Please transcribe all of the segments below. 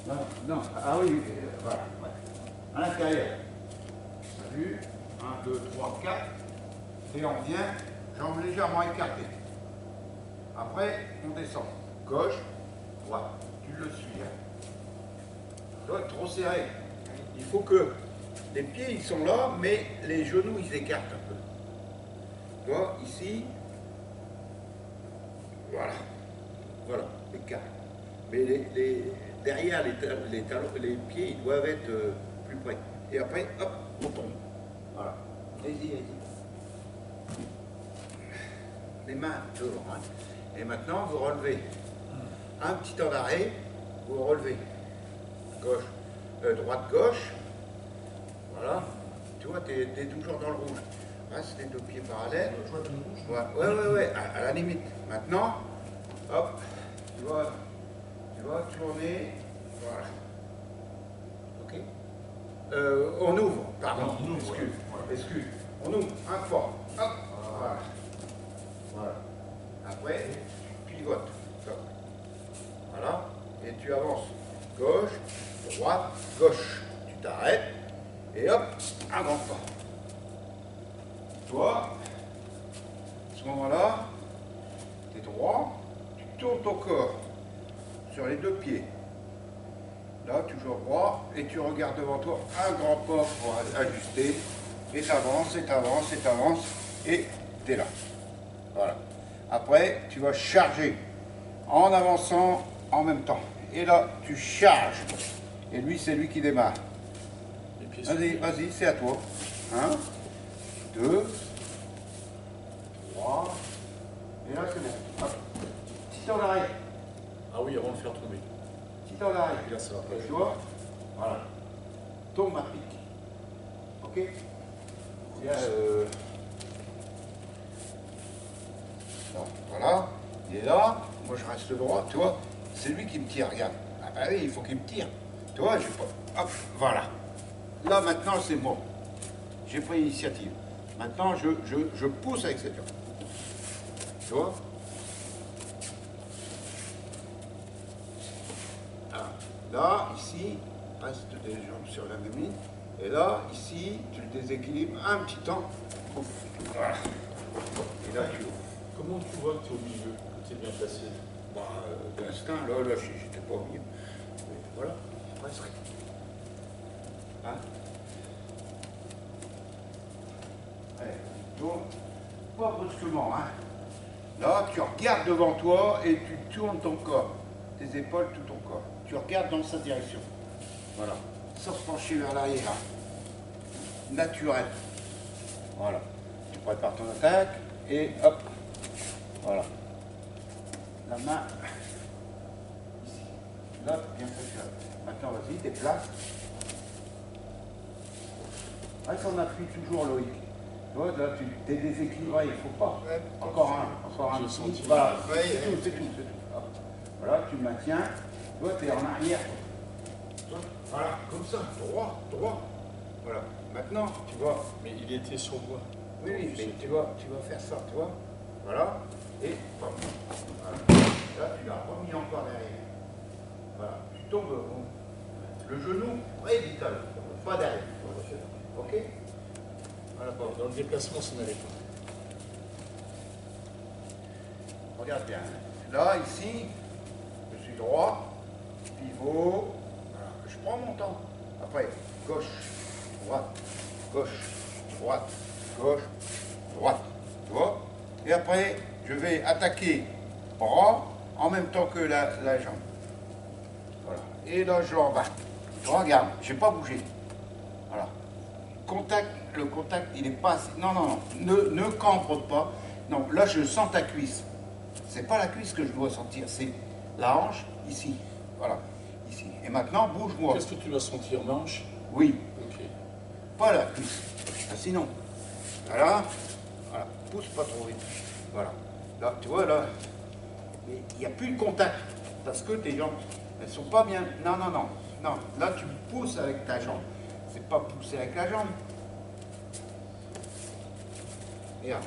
Non, non, ah oui, voilà. Ouais. À l'intérieur. T'as vu? 1, 2, 3, 4. Et on vient, jambes légèrement écartées. Après, on descend. Gauche, droite. Tu le suis. Hein. Toi, trop serré. Il faut que les pieds, ils sont là, mais les genoux, ils écartent un peu. Toi, ici, voilà. Voilà, écart. Mais derrière, les pieds, ils doivent être plus près. Et après, hop, on tombe. Voilà. Allez-y, allez-y. Les mains devant. Hein. Et maintenant, vous relevez. Un petit temps d'arrêt, vous relevez. Gauche, droite, gauche. Voilà. Tu vois, tu es toujours dans le rouge. Reste les deux pieds parallèles. Ouais, à la limite. Maintenant, hop, tu vas tourner. Voilà. Ok. On ouvre, pardon. Non, on ouvre, excuse. On ouvre, un fort. Hop. Voilà. Voilà. Après, tu pivotes. Voilà. Et tu avances. Gauche, droite, gauche. Tu t'arrêtes. Et hop, un grand pas. Toi, à ce moment-là, tu es droit. Tu tournes ton corps sur les deux pieds. Là, toujours droit. Et tu regardes devant toi un grand pas pour ajuster. Et t'avances, et t'avances, et t'avances. Et tu es là. Voilà. Après, tu vas charger en avançant en même temps. Et là, tu charges. Et lui, c'est lui qui démarre. Vas-y, vas-y, c'est à toi. 1, 2, 3. Et là, c'est bon. Hop. Petit temps d'arrêt. Ah oui, avant de le faire tomber. Petit temps d'arrêt. Et là, ça va pas. Tu vois? Voilà. Tombe à pic. Ok? Il y a, non, voilà. Il est là. Moi, je reste droit. Tu vois? C'est lui qui me tire. Regarde. Ah bah oui, il faut qu'il me tire. Tu vois? J'ai pas. Hop. Voilà. Là, maintenant, c'est moi. J'ai pris l'initiative. Maintenant, je pousse avec cette jambe. Tu vois? Alors, là, ici, reste des jambes sur la même ligne. Et là, ici, tu le déséquilibres un petit temps. Ouf. Voilà. Et là, tu ouvres. Comment tu vois que tu es au milieu, que tu es bien placé? Bah, d'instinct, là, j'étais pas au milieu. Mais voilà, presque. Hein? Allez, tourne. Pas brusquement, hein. Là, tu regardes devant toi et tu tournes ton corps. Tes épaules, tout ton corps. Tu regardes dans sa direction. Voilà. Sans se pencher vers l'arrière. Naturel. Voilà. Tu prépares ton attaque et hop. Voilà. La main ici. Là, bien fait. Maintenant, vas-y, déplace. Reste en appui toujours, Loïc. Tu vois, là, tu t'es déséquilibré, il ne faut pas. Ouais, Encore un petit. Voilà, c'est tout. Hop. Voilà, tu maintiens. Tu vois, tu es en arrière. Voilà, comme ça, droit. Voilà. Maintenant, tu vois. Mais il était sur moi. Oui, mais tu vas faire ça, tu vois. Voilà. Et hop. Voilà. Là, tu l'as remis encore derrière. Voilà. Tu tombes. Le genou près du talon, pas derrière. Ok? Voilà. Dans le déplacement, ça n'allait pas. Regarde bien. Là, ici, je suis droit, pivot. Voilà. Je prends mon temps. Après, gauche, droite, gauche, droite, gauche, droite. Tu vois? Et après, je vais attaquer bras en même temps que la jambe. Voilà. Et là, je remballe. Tu regardes, je n'ai pas bougé. Voilà. Le contact, il n'est pas assez. Non. Ne cambre pas. Non, là, je sens ta cuisse. C'est pas la cuisse que je dois sentir, c'est la hanche ici. Voilà, ici. Et maintenant, bouge-moi. Qu'est-ce que tu vas sentir, manche? Oui, Ok. pas la cuisse. Ah, sinon, voilà, pousse pas trop vite. Voilà. Là, tu vois, là, il n'y a plus de contact. Parce que tes jambes, elles sont pas bien. Non. Là, tu pousses avec ta jambe. C'est pas pousser avec la jambe. Regarde.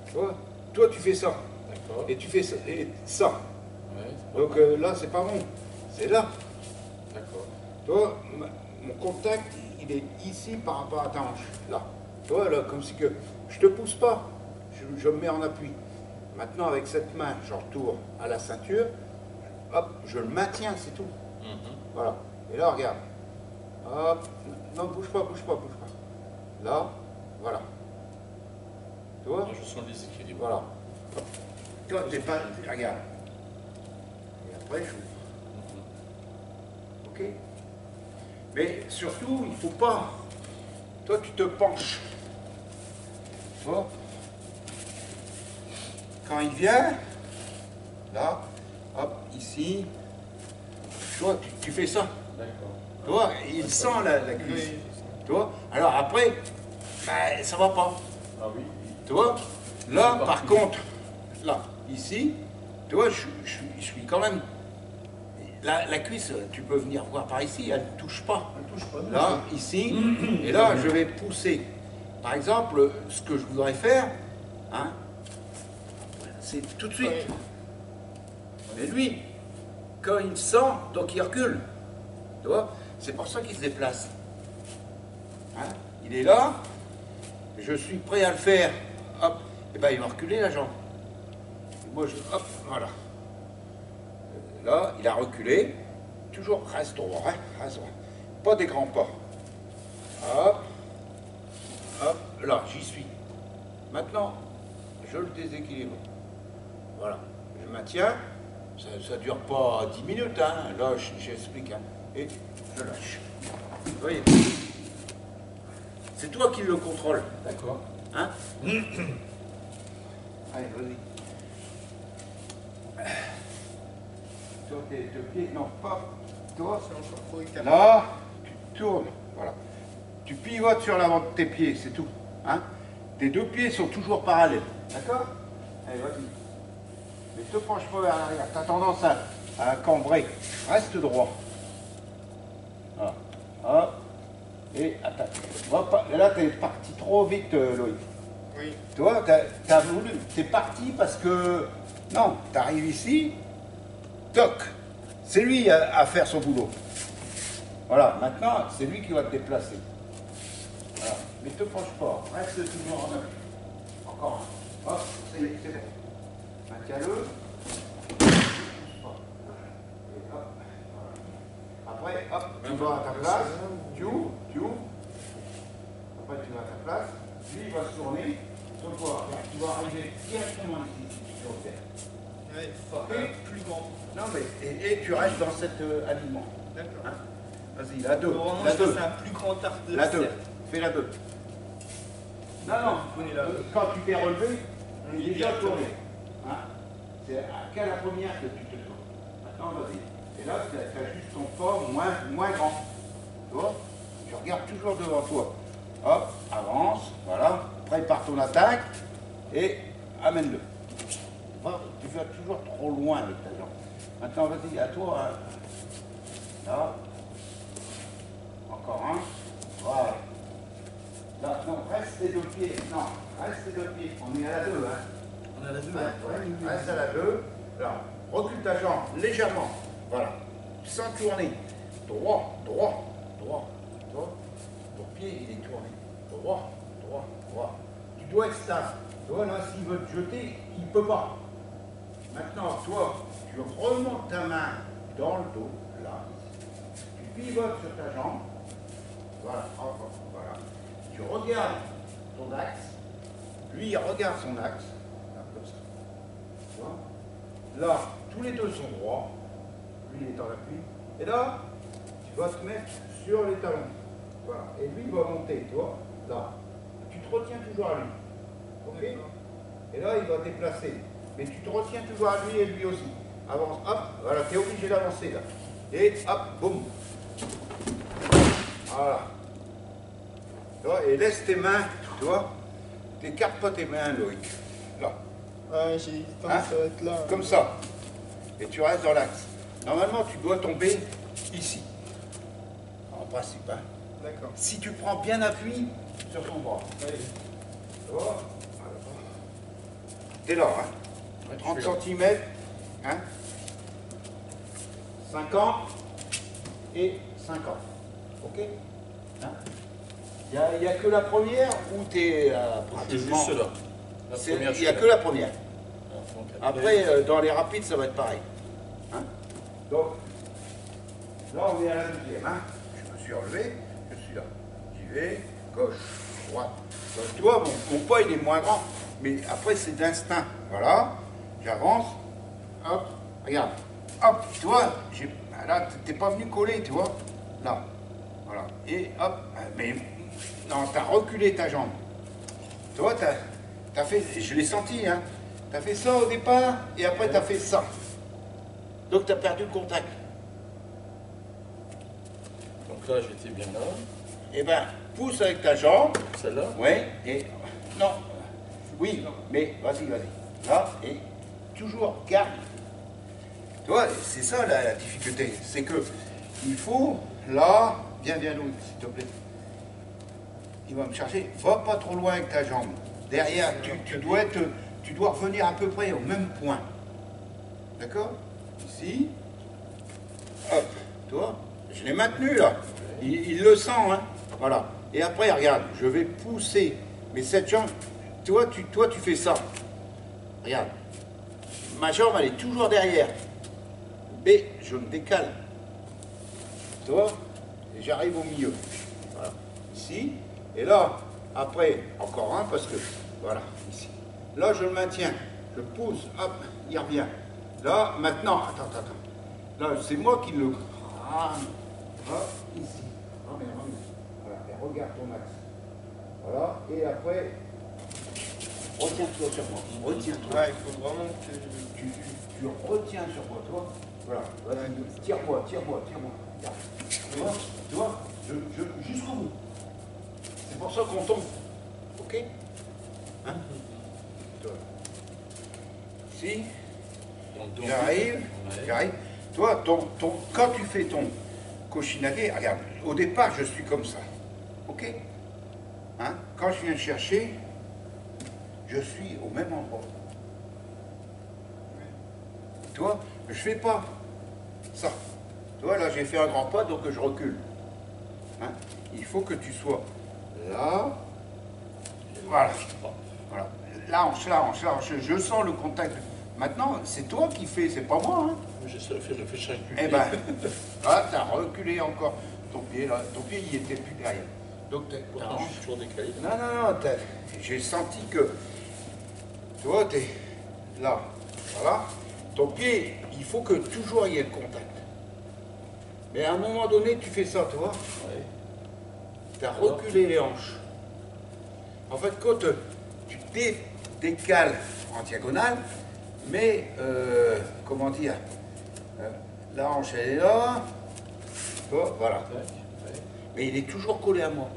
Tu vois, toi, tu fais ça. D'accord. Et tu fais ça. Et ça. Ouais, Donc là, c'est pas bon. C'est là. D'accord. Toi, mon contact, il est ici par rapport à ta hanche, là. Toi, là, comme si que je te pousse pas, je me mets en appui. Maintenant, avec cette main, je retourne à la ceinture, hop, je le maintiens, c'est tout. Voilà. Et là, regarde. Hop, non, bouge pas, bouge pas, bouge pas. Là, voilà. Tu vois? Je sens le déséquilibre. Voilà. Toi, t'es pas. Regarde. Et après, je. Ok? Mais surtout, il faut pas. Toi, tu te penches. Tu vois? Quand il vient, là, hop, ici, tu vois, tu fais ça. D'accord. Tu vois, il sent la cuisse. Tu vois? Alors après, ben, ça va pas. Ah oui. Tu vois? Là, par contre, là, ici, tu vois, je suis quand même. La cuisse, tu peux venir voir par ici, elle ne touche pas. Elle touche pas. Là, ici, et là, je vais pousser. Par exemple, ce que je voudrais faire, hein, c'est tout de suite. Mais lui, quand il sent, donc il recule. Tu vois? C'est pour ça qu'il se déplace. Hein? Il est là, je suis prêt à le faire. Hop, et ben il va reculer la jambe. Et moi, hop, voilà. Là, il a reculé. Toujours reste droit, hein, reste droit. Pas des grands pas. Hop, hop, là, j'y suis. Maintenant, je le déséquilibre. Voilà, je maintiens. Ça ne dure pas 10 minutes, hein. Là, j'explique. Hein. Et je lâche. Vous voyez? C'est toi qui le contrôle. D'accord. Hein? Allez, vas-y. Toi, tes deux pieds, non, pas. Toi, là, tu tournes. Voilà. Tu pivotes sur l'avant de tes pieds, c'est tout. Hein? Tes deux pieds sont toujours parallèles. D'accord? Allez, vas-y. Mais te penche pas vers l'arrière. Tu as tendance à cambrer. Reste droit. Voilà. Hop. Et attaque. Là, tu es parti trop vite, Loïc. Oui. Toi, tu as voulu. Tu es parti parce que. Non, tu arrives ici. Toc. C'est lui à faire son boulot. Voilà. Maintenant, c'est lui qui va te déplacer. Voilà. Mais te penche pas. Reste toujours en appui. Encore un. Hop. C'est bon. Maintiens-le. Après, hop, tu vas à ta place, tu ouvres. Après, tu vas à ta place, lui, il va se tourner, sur toi. Tu vas arriver directement ici, sur le terre. Ouais, Ok. plus grand. Non, mais, et tu restes dans cet alignement. D'accord. Hein? Vas-y, la 2. Vraiment, La je 2. fasse un plus grand arc de La 2. cercle. Fais la 2. Non, non, Prenez la deux. quand tu t'es relevé, Il il est est déjà directement. tourné. Hein? C'est qu'à la première que tu te tournes. Maintenant, vas-y. Et là, tu as juste ton pas moins grand. Tu vois? Tu regardes toujours devant toi. Hop, avance, voilà. Prépare ton attaque et amène-le. Tu vas toujours trop loin avec ta jambe. Maintenant, vas-y, à toi. Hein. Là. Encore un. Voilà. Là, non, reste les deux pieds. Non, reste les deux pieds. On est à la 2, hein. On a la deux. Ouais, reste à la 2. Là, recule ta jambe légèrement. Voilà. Sans tourner. Droit. Ton pied, il est tourné. Droit. Tu dois être stable. Toi, là, s'il veut te jeter, il ne peut pas. Maintenant, toi, tu remontes ta main dans le dos, là. Tu pivotes sur ta jambe. Voilà. Tu regardes ton axe. Lui, il regarde son axe. Là, comme ça. Tu vois? Là, tous les deux sont droits. Lui, il est en appui. Et là, tu vas te mettre sur les talons. Voilà. Et lui, il va monter, tu vois, là. Tu te retiens toujours à lui. Ok? Et là, il va déplacer. Mais tu te retiens toujours à lui et lui aussi. Avance, hop, voilà, tu es obligé d'avancer là. Et hop, boum. Voilà. Tu vois, et laisse tes mains, tu vois. T'écartes pas tes mains, Loïc. Là. Ouais, j'ai tendance à être là. Comme ça. Et tu restes dans l'axe. Normalement, tu dois tomber ici. En principe, hein. D'accord. Si tu prends bien appui sur ton bras. Ouais. Tu vois? T'es là, hein. Ouais, 30 je suis là. cm, hein. 50. et 50. Ok, hein? Il n'y a que la première où tu es C'est pratiquement... juste là. La première, Il n'y a que la première. Donc, Après, dans les rapides, ça va être pareil. Hein? Donc, là, on est à la deuxième. Hein? Je me suis relevé, je suis là. J'y vais, gauche, droite. Donc, tu vois, mon poids, il est moins grand. Mais après, c'est d'instinct. Voilà, j'avance. Hop, regarde. Hop, tu vois, là, t'es pas venu coller, tu vois. Là, voilà. Et hop, mais non, t'as reculé ta jambe. Tu vois, t'as fait, je l'ai senti, hein. T'as fait ça au départ, et après t'as fait ça. Donc t'as perdu le contact. donc là, j'étais bien là. Eh ben, pousse avec ta jambe. Celle-là. Ouais, et... Non. Oui, mais vas-y. Là, et toujours garde. Tu vois, c'est ça la difficulté. C'est que il faut, là, viens Louis, s'il te plaît. Il va me chercher. Va pas trop loin avec ta jambe. Derrière, tu dois revenir à peu près au même point. D'accord? Ici. Hop. Tu vois? Je l'ai maintenu là. Il le sent, hein. Voilà. Et après, regarde, je vais pousser. Mais cette jambe, toi, tu fais ça. Regarde. Ma jambe, elle est toujours derrière. Mais je me décale. Tu vois? Et j'arrive au milieu. Voilà. Ici. Et là, après, encore un, parce que, voilà, ici. Là, je le maintiens. Je pousse, hop, il revient. Là, maintenant, attends. Là, c'est moi qui le... Ah, hop, ici. Remets. Voilà, et regarde ton axe. Voilà, et après, retiens-toi sur moi. Retiens-toi. Ouais, il faut vraiment que... Tu retiens sur moi, toi. Voilà, vas-y, tire-moi. Regarde. Tu vois, jusqu'au bout. C'est pour ça qu'on tombe. Ok? Hein? Si, Donc, j'arrive. Toi, quand tu fais ton cochinadé, regarde, au départ, je suis comme ça. Ok? Hein? Quand je viens chercher, je suis au même endroit. Tu vois, je fais pas ça. Tu vois, là, j'ai fait un grand pas, donc je recule. Hein? Il faut que tu sois là. Voilà. Là, je sens le contact. Maintenant, c'est toi qui fais, c'est pas moi. Hein? J'ai fait chaque pied. Eh ben, là, tu as reculé encore ton pied, là. Ton pied, il était plus derrière. Donc, Pourtant, je suis toujours décalé. Non, j'ai senti que, tu vois, tu es là. Voilà. Ton pied, il faut que toujours il y ait le contact. Mais à un moment donné, tu fais ça, tu vois. Ouais. Tu as reculé les hanches. En fait, quand tu décales en diagonale, mais, comment dire, la hanche, elle est là. Tu vois, voilà. Ouais. Mais il est toujours collé à moi.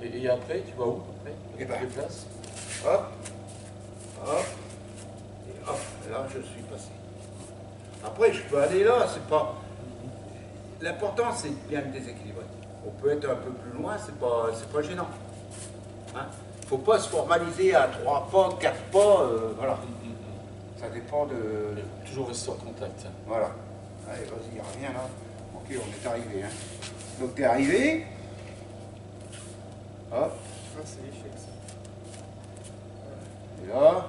Et après, tu vas où après? Eh ben. Tu te déplaces. Hop, et hop, là je suis passé. Après je peux aller là, c'est pas... L'important c'est de bien le déséquilibrer. On peut être un peu plus loin, c'est pas gênant. Hein? Faut pas se formaliser à 3 pas, 4 pas, voilà. Ça dépend de... Toujours rester en contact. Voilà. Allez, vas-y, reviens là. Ok, on est arrivé. Hein. Donc t'es arrivé. Hop. Ah, c'est l'échec, ça. Et là.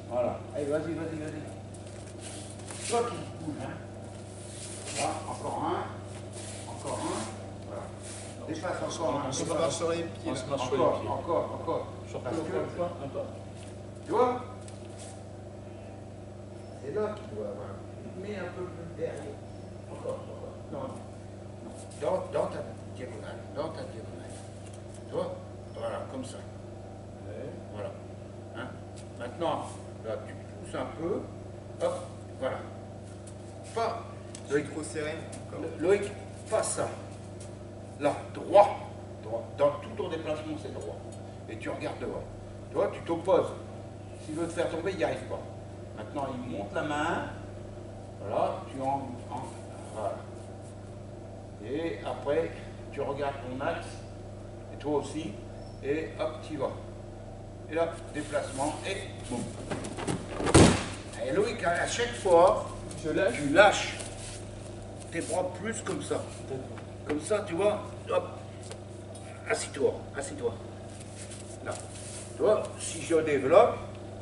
Voilà. Allez, vas-y. Toi qui bouge, hein. Là, encore un. Voilà. Dépasse encore un. On se marche sur les pieds. On se là. marche sur les pieds. Encore. Je Parce recule que- encore une fois, un pas. Tu vois? C'est là qu'il doit avoir. Mets un peu plus derrière. Encore. Non. Dans ta diagonale. Tu vois? Voilà, comme ça. Voilà. Hein? Maintenant, là, tu pousses un peu. Hop, voilà. Pas. C'est trop serré. Encore. Loïc, pas ça. Là, droit. Dans tout ton déplacement, c'est droit. Et tu regardes devant. Toi, tu t'opposes. S'il veut te faire tomber, il n'y arrive pas. Maintenant, il monte la main. Voilà, voilà. Et après, tu regardes ton axe. Et toi aussi. Et hop, tu y vas. Et là, déplacement. Et boum. Et Loïc, à chaque fois, je lâche. Tu lâches tes bras plus comme ça. D'accord. Comme ça, tu vois, hop, assis-toi, assis-toi. Là. Tu vois, si je développe,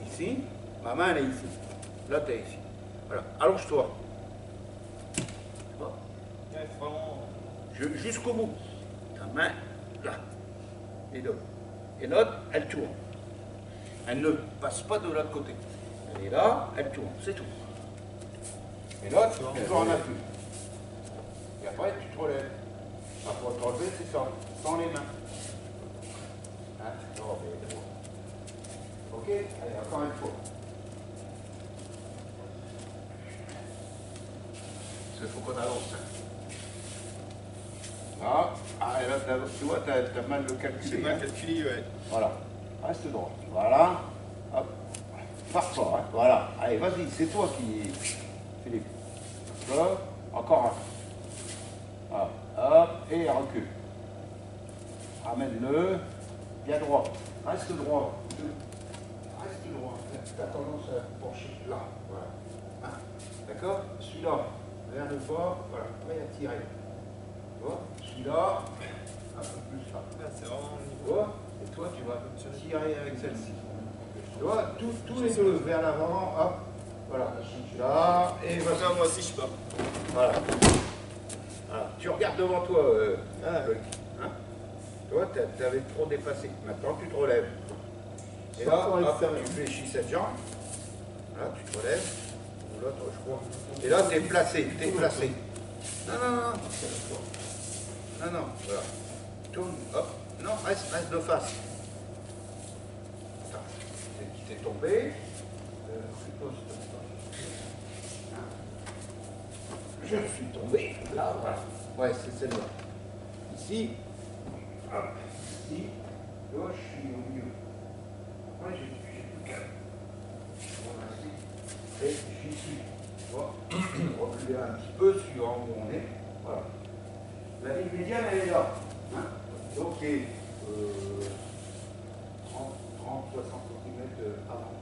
ici, ma main elle est ici. Là, tu es ici. Voilà, allonge-toi. Tu vois, Ouais, vraiment. jusqu'au bout. Ta main, là. Les deux. Et l'autre, elle tourne. Elle ne passe pas de l'autre côté. Elle est là, elle tourne, c'est tout. Et l'autre, toujours en appui. Et après, tu te relèves. Pour te relever, c'est ça, sans les mains. Hein, tu te relèves. Ok, allez, encore une fois. Parce qu'il faut qu'on avance. Là, ah, et là, tu vois, tu as mal de calculer. C'est mal calculé, ouais. Voilà, reste droit. Voilà, hop, pars pas, hein. Voilà. Allez, vas-y, c'est toi qui... Philippe. Hop, encore un. Voilà. Hop, et recule. Ramène-le, bien droit. Reste droit. Reste droit. Tu as tendance à pencher là. Voilà. Hein. D'accord? Celui-là, vers le bas, voilà, prêt à tirer. Tu vois? Celui-là, un peu plus là. Ah, c'est vraiment au Tu niveau. vois? Et toi, tu vas tirer avec celle-ci. Tu vois? Tous les deux vers l'avant, hop. Voilà. Là, et vas-y. Non, moi aussi, je pars. Voilà. Voilà. Tu regardes devant toi, Loïc. Hein? Toi, tu avais trop dépassé. Maintenant, tu te relèves. Et là, hop, tu fléchis cette jambe. Là, tu te relèves. Ou l'autre, je crois. Et là, tu es placé. Tu es placé. Non, non, non. Non, non. Voilà. Tourne. Hop. Non, reste de face. Attends. Tu t'es tombé. Je suis tombé, là, voilà. Ouais, c'est celle-là. Ici, hop, ici, gauche, je suis au milieu. Après, j'ai plus calme. Voilà, ici, et j'y suis. Tu vois, reculer un petit peu, suivant où on est. Voilà. La ligne médiane, elle est là. Hein, donc, qui est 30, 60 cm avant.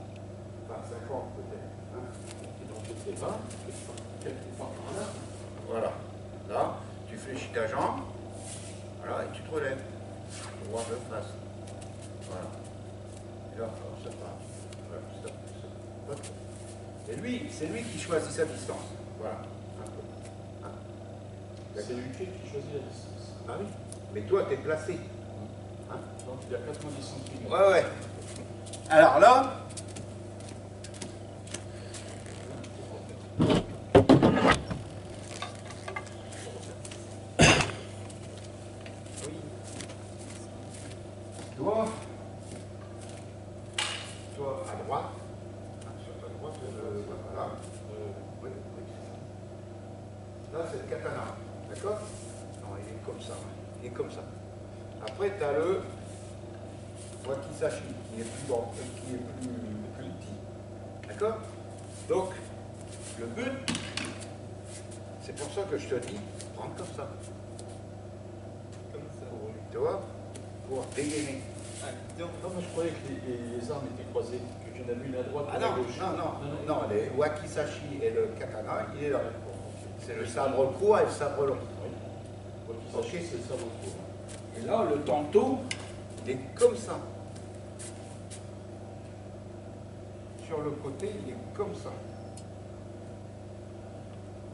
Enfin, 50 peut-être. Hein. Et donc, je fais 20, quelque part par là. Voilà. Là, tu fléchis ta jambe. Voilà, et tu te relèves. Droit de face. Voilà. Et là, alors, ça part. Voilà, stop, stop. Hop. Et lui, c'est lui qui choisit sa distance. Voilà. Un peu. Hein. C'est l'UK qui choisit la distance. Ah oui. Mais toi, tu es placé. Hein. Donc, il y a 90 cm. Ouais, ouais. Alors là, toi à droite, sur ta droite, voilà. Oui, oui, c'est ça. Là, c'est le katana, d'accord? Non, il est comme ça, il est comme ça. Après, tu as le wakizashi, qui est plus grand, qui est plus petit, d'accord? Donc, le but, c'est pour ça que je te dis, prends comme ça, Comme ça. tu vois, pour dégainer. Ah, donc. Non, moi je croyais que les armes étaient croisées, que j'en avais une à droite et Ah une à non, gauche. non, les wakizashi et le katana, il est là. C'est le sabre court et le sabre long. Oui. Ok, c'est le sabre court. Et là, le tanto, il est comme ça. Sur le côté, il est comme ça.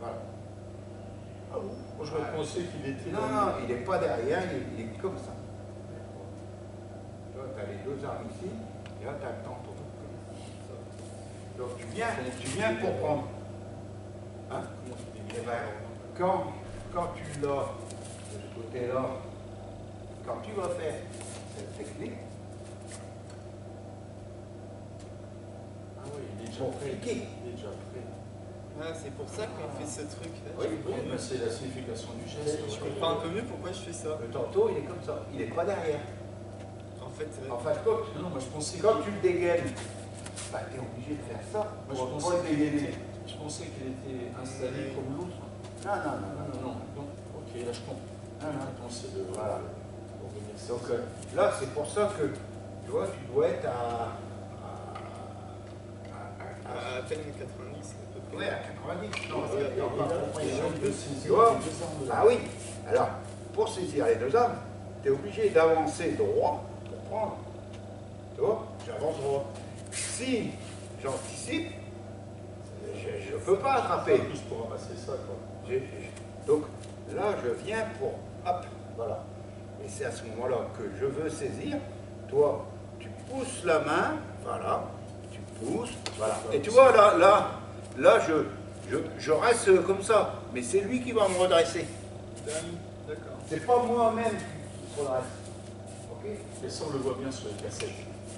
Voilà. Ah bon? Moi j'aurais pensé qu'il était Non, dans non, il n'est pas derrière, il est comme ça. Tu vois, tu as les deux armes ici, et là, tu as le tanto. Donc tu viens pour prendre. Hein? Eh ben, quand tu l'as de ce côté-là, quand tu vas faire cette technique, Ah oui, il est déjà pour prêt. cliquer. Il est déjà prêt. Ah, c'est pour ça qu'on fait ce truc là. Oui, Oui, mais c'est la signification du geste. Je comprends un peu mieux pourquoi je fais ça. Le tanto, il est comme ça, il n'est pas derrière. En fait, En fin de compte, Non, non, moi je pensais quand tu le dégaines, bah, tu es obligé de faire ça. Moi, je pour pensais pas le qu'il dégainer. était, je pensais qu'il était installé comme l'autre. Non, non, non, Non, non. non, non. Donc, ok, là je comprends. Non, non. Maintenant, c'est de Voilà. revenir. Donc là, c'est pour ça que, tu vois, tu dois être à Martel 90 à peu près. Ouais, à 90. Non, Et là, on peut tu saisir vois? les deux armes. Ah oui. Alors, pour saisir les deux armes, tu es obligé d'avancer droit pour prendre. Tu vois? J'avance droit. Si j'anticipe, je ne peux pas attraper. Plus pour ramasser ça, quoi. Donc là, je viens pour, hop, voilà. Et c'est à ce moment-là que je veux saisir. Toi, tu pousses la main, voilà. Tu pousses, voilà. Et tu vois, là, je reste comme ça. Mais c'est lui qui va me redresser. D'accord. C'est pas moi-même qui se redresse. Ok? Et ça, on le voit bien sur les cassettes.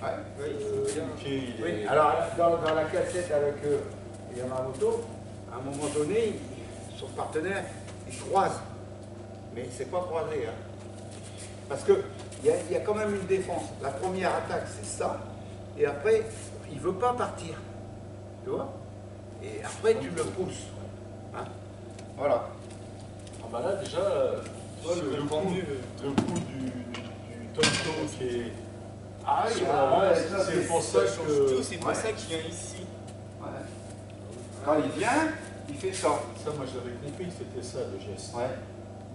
Ouais. Oui, c'est bien. Le pied, il Oui, est... alors dans la cassette avec Yamamoto, à un moment donné, son partenaire, il croise. Mais c'est pas croisé. Hein. Parce qu'il y a quand même une défense. La première attaque, c'est ça. Et après, il ne veut pas partir. Tu vois? Et après, tu le pousses. Hein? Voilà. Ah bah là, déjà, tu vois, le coup du Tonto qui est... Ah sur la base, c'est pour ça que... Tout, c'est pour ça que je viens ici. Ouais. Quand il vient, il fait ça. Ça, moi, j'avais compris que c'était ça, le geste. Ouais.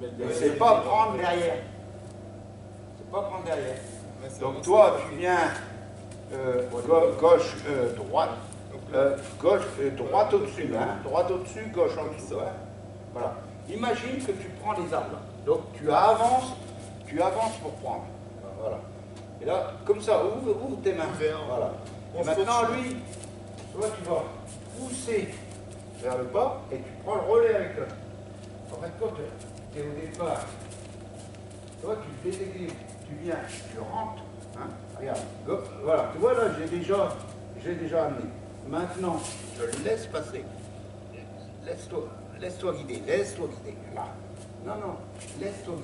Mais Mais c'est pas prendre derrière. C'est pas prendre derrière. Ouais, c'est Donc vraiment toi, ça. tu viens gauche, droite, gauche, droite au-dessus, hein, droite au-dessus, gauche en dessous. Hein. Voilà. Imagine que tu prends les arbres. Donc tu avances pour prendre. Voilà. Et là, comme ça, ouvre tes mains. Ouvert. Voilà. On Et se maintenant, retrouve. lui, toi, tu vas pousser vers le bas et tu prends le relais avec toi. En fait, quand tu es au départ, toi, tu te déséquilibres, tu viens, tu rentres, hein, regarde, voilà, tu vois là, j'ai déjà amené. Maintenant, je le laisse passer. Laisse-toi guider, là. Non, laisse-toi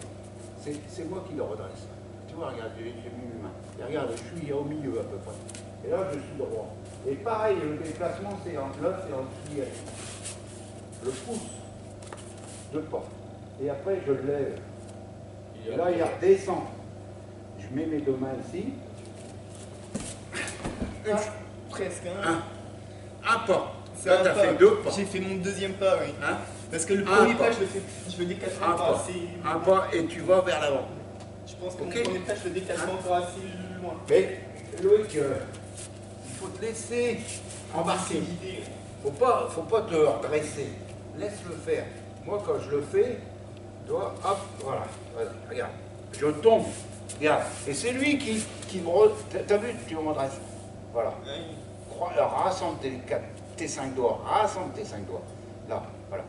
guider. C'est moi qui le redresse. Tu vois, regarde, j'ai mis mes mains. Et regarde, je suis au milieu à peu près. Et là, je suis droit. Et pareil, le déplacement, c'est en là, c'est en dessous. Je le pousse de pas. Et après, je le lève. Et là, il redescend. Je mets mes deux mains ici. Presque, hein. Un pas. C'est Là, un tu as pas. fait deux pas. J'ai fait mon deuxième pas, oui. Hein? Parce que le Un premier pas. pas, je le décale Un encore pas. assez. Un pas et tu vas vers l'avant. Je pense que Ok. mon premier pas, je le décale Hein? encore assez loin. Mais Loïc, il faut te laisser embarquer. Guidé. Faut pas te redresser. Laisse-le faire. Moi, quand je le fais, tu vois, hop, voilà. Vas-y, regarde. Je tombe. Regarde. Et c'est lui qui me... T'as vu, tu me redresses. Voilà. Rassemble tes 5 doigts. Rassemble tes 5 doigts. Là, voilà.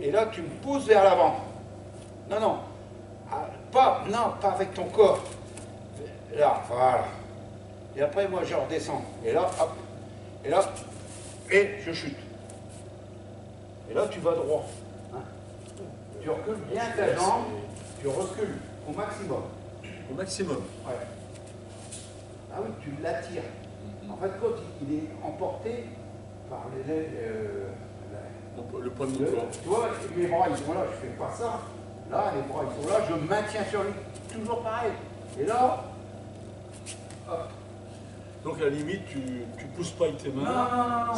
Et là, tu me pousses vers l'avant. Non. Pas avec ton corps. Là, voilà. Et après, moi, je redescends. Et là, hop. Et là, et je chute. Et là, tu vas droit. Hein. Tu recules bien ta jambe. Tu recules au maximum. Au maximum. Ouais. Ah oui, tu l'attires. En fait, quand il est emporté par Le point de mouvement. tu vois, les bras, ils sont là, je fais pas ça. Là, les bras, ils sont là, je maintiens sur lui. Toujours pareil. Et là, hop. Donc, à la limite, tu pousses pas avec tes mains. Non.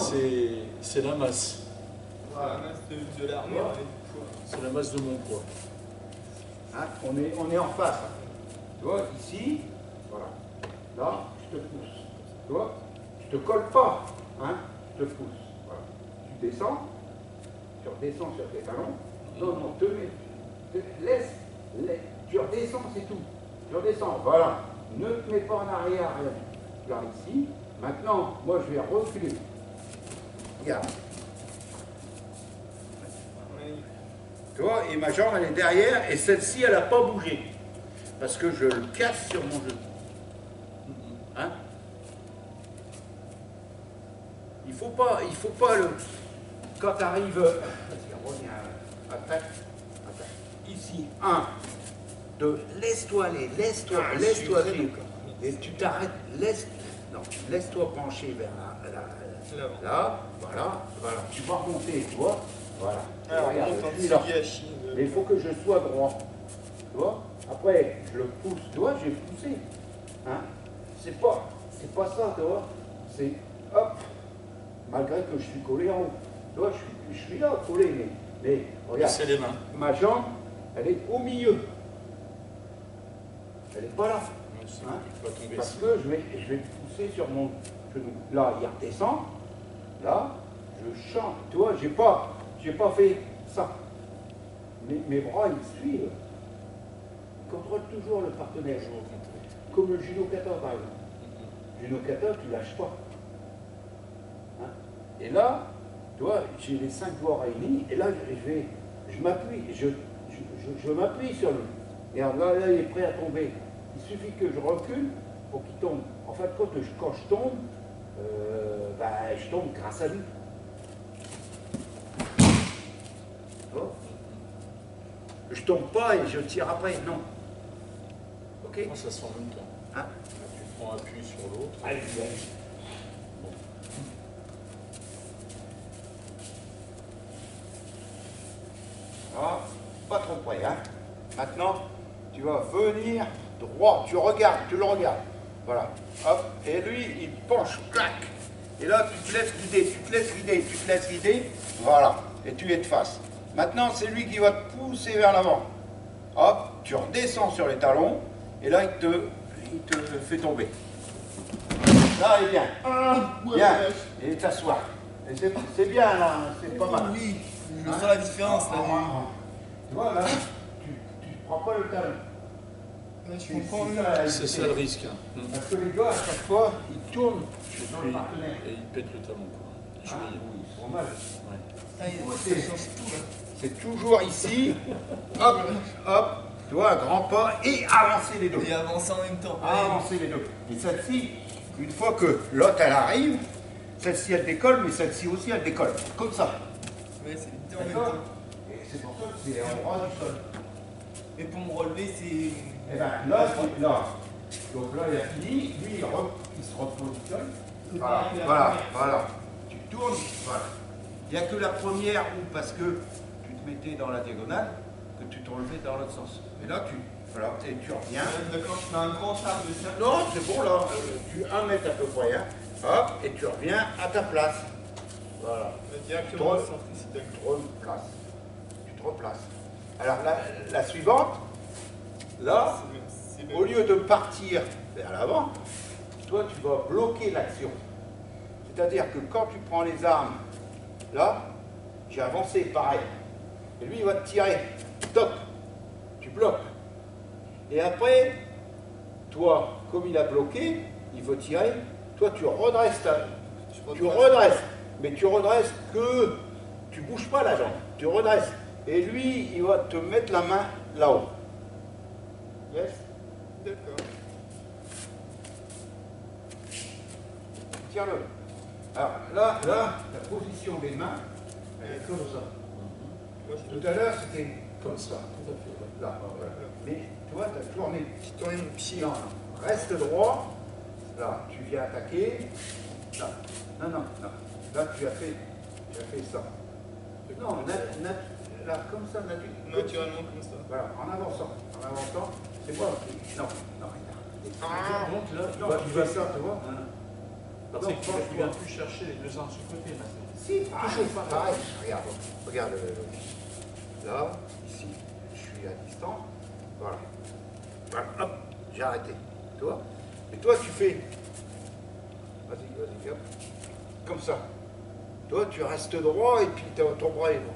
C'est la masse. La masse de l'armure avec du poids. C'est la masse de mon poids. Hein, on est en face. Hein. Tu vois, ici, voilà. Là, je te pousse. Tu vois, je te colle pas. Hein, je te pousse. Voilà. Tu descends, tu redescends sur tes talons. Non, laisse. Tu redescends, c'est tout. Tu redescends, voilà. Ne te mets pas en arrière, rien. Tu arrives ici. Maintenant, moi, je vais reculer. Regarde. Ouais. Tu vois, et ma jambe, elle est derrière, et celle-ci, elle n'a pas bougé. Parce que je le casse sur mon genou. Hein? Il faut pas le... Quand tu arrives... Vas-y, reviens, attaque. Ici, 1, 2, laisse-toi aller, laisse-toi aller. Et tu t'arrêtes, laisse-toi pencher vers L'avant. là, voilà, tu vas remonter, tu vois, voilà. Alors, Regarde, on je suis là. Chine. Mais il faut que je sois droit, tu vois. Après, je le pousse, tu vois, j'ai poussé, hein. C'est pas ça, tu vois. C'est hop, malgré que je suis collé en haut. Tu vois, je suis là, collé, mais regarde, C'est les mains. ma jambe, elle est au milieu. Elle n'est pas là. Hein, Tu vas tomber parce ici. que je vais pousser sur mon genou. Là, il redescend. Là, je chante. Tu vois, j'ai pas fait ça. Mes bras, ils suivent. Ils contrôlent toujours le partenaire. Comme le judo kata, par exemple. Judo kata, tu lâches pas. Hein? Et là, tu vois, j'ai les 5 doigts réunis. Et là, je m'appuie. Je m'appuie sur lui. Et là, il est prêt à tomber. Il suffit que je recule pour qu'il tombe. En fait, quand je tombe, je tombe grâce à lui. Oh. Je tombe pas et je tire après, non. Ok? Ah, ça se fait en même temps. Hein? Tu prends appui sur l'autre. Allez, allez. Ah, pas trop près, hein. Maintenant, tu vas venir droit, tu regardes, tu le regardes. Voilà. Hop, et lui, il penche, clac. Et là, tu te laisses guider, tu te laisses guider, tu te laisses guider. Voilà. Et tu es de face. Maintenant, c'est lui qui va te pousser vers l'avant. Hop, tu redescends sur les talons. Et là, il te fait tomber. Là, il est bien. Bien. Et t'assois. Et c'est bien, là. C'est pas mal. Oui, je sens la différence là. Tu vois, là, tu prends pas le talon. Là, je comprends mieux. C'est ça le risque. Hein. Parce que les gars, à chaque fois, ils tournent dans le Et, partenaire. et il pète le talon. Quoi. Ah, Cheville. oui, ils sont mal. Ouais. Ça y est, ça change tout là. C'est toujours ici, hop, hop, tu vois, un grand pas et avancer les deux. Et avancer en même temps. Avancer les deux. Et celle-ci, une fois que l'autre elle arrive, celle-ci elle décolle, mais celle-ci aussi elle décolle. Comme ça. Ouais, c'est les deux en même D'accord. temps. Et c'est pour ça que c'est en droit du sol. Et pour me relever, c'est. Et bien là, là. Donc là, il a fini, lui il se repositionne. Voilà. Tu tournes, voilà. Il n'y a que la première où, parce que tu te mettais dans la diagonale, que tu te relevais dans l'autre sens. Et là, voilà, et tu reviens. D'accord, je fais un grand arc de cercle. Non, c'est bon là, tu 1 mètre à peu près, hein. Hop, et tu reviens à ta place. Voilà. Directement au centre ici, Tu d'accord. te replaces. Tu te replaces. Alors la suivante, là, C'est bien. au lieu de partir vers l'avant, toi tu vas bloquer l'action. C'est-à-dire que quand tu prends les armes, là, j'ai avancé pareil. Et lui il va te tirer. Toc. Tu bloques. Et après, toi, comme il a bloqué, il veut tirer, toi tu redresses tu redresses. Mais tu redresses que tu bouges pas la jambe. Tu redresses. Et lui, il va te mettre la main là-haut. Yes? D'accord. Tiens-le. Alors là, la position des mains, elle est comme ça. Moi, je Tout à l'heure, c'était Comme ça, tout à fait. Ouais. là. Voilà. Mais toi, tu as tourné. J'ai tourné mon pied. Non, reste droit. Là, tu viens attaquer. Là. Non. Là, tu as fait ça. Non, là, comme ça, Naturellement comme ça. Voilà, en avançant. C'est moi qui. Non, regarde. Donc là, Non, tu fais ça, tu vois. Parce Non, que tu viens plus chercher les deux armes sur le côté maintenant. Si, toujours pareil. Regarde. Là, ici, je suis à distance. Voilà, hop, j'ai arrêté. Tu vois? Et toi, tu fais. Vas-y, hop. Comme ça. Toi, tu restes droit et puis ton bras est droit.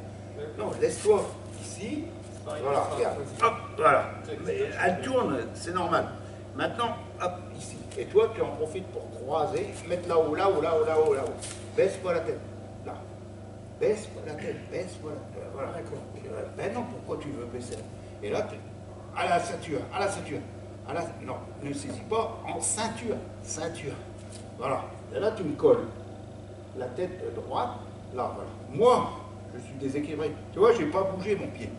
Non, laisse-toi ici. Voilà, regarde. Hop, voilà. Mais elle tourne, c'est normal. Maintenant, hop, ici. Et toi, tu en profites pour croiser, mettre là-haut. Baisse-moi la tête. Là. Baisse-moi la tête. Voilà. Ben non, pourquoi tu veux baisser? Et là, à la ceinture. Non, ne saisis pas en ceinture. Voilà. Et là, tu me colles. La tête droite, là, voilà. Moi, je suis déséquilibré. Tu vois, je n'ai pas bougé mon pied.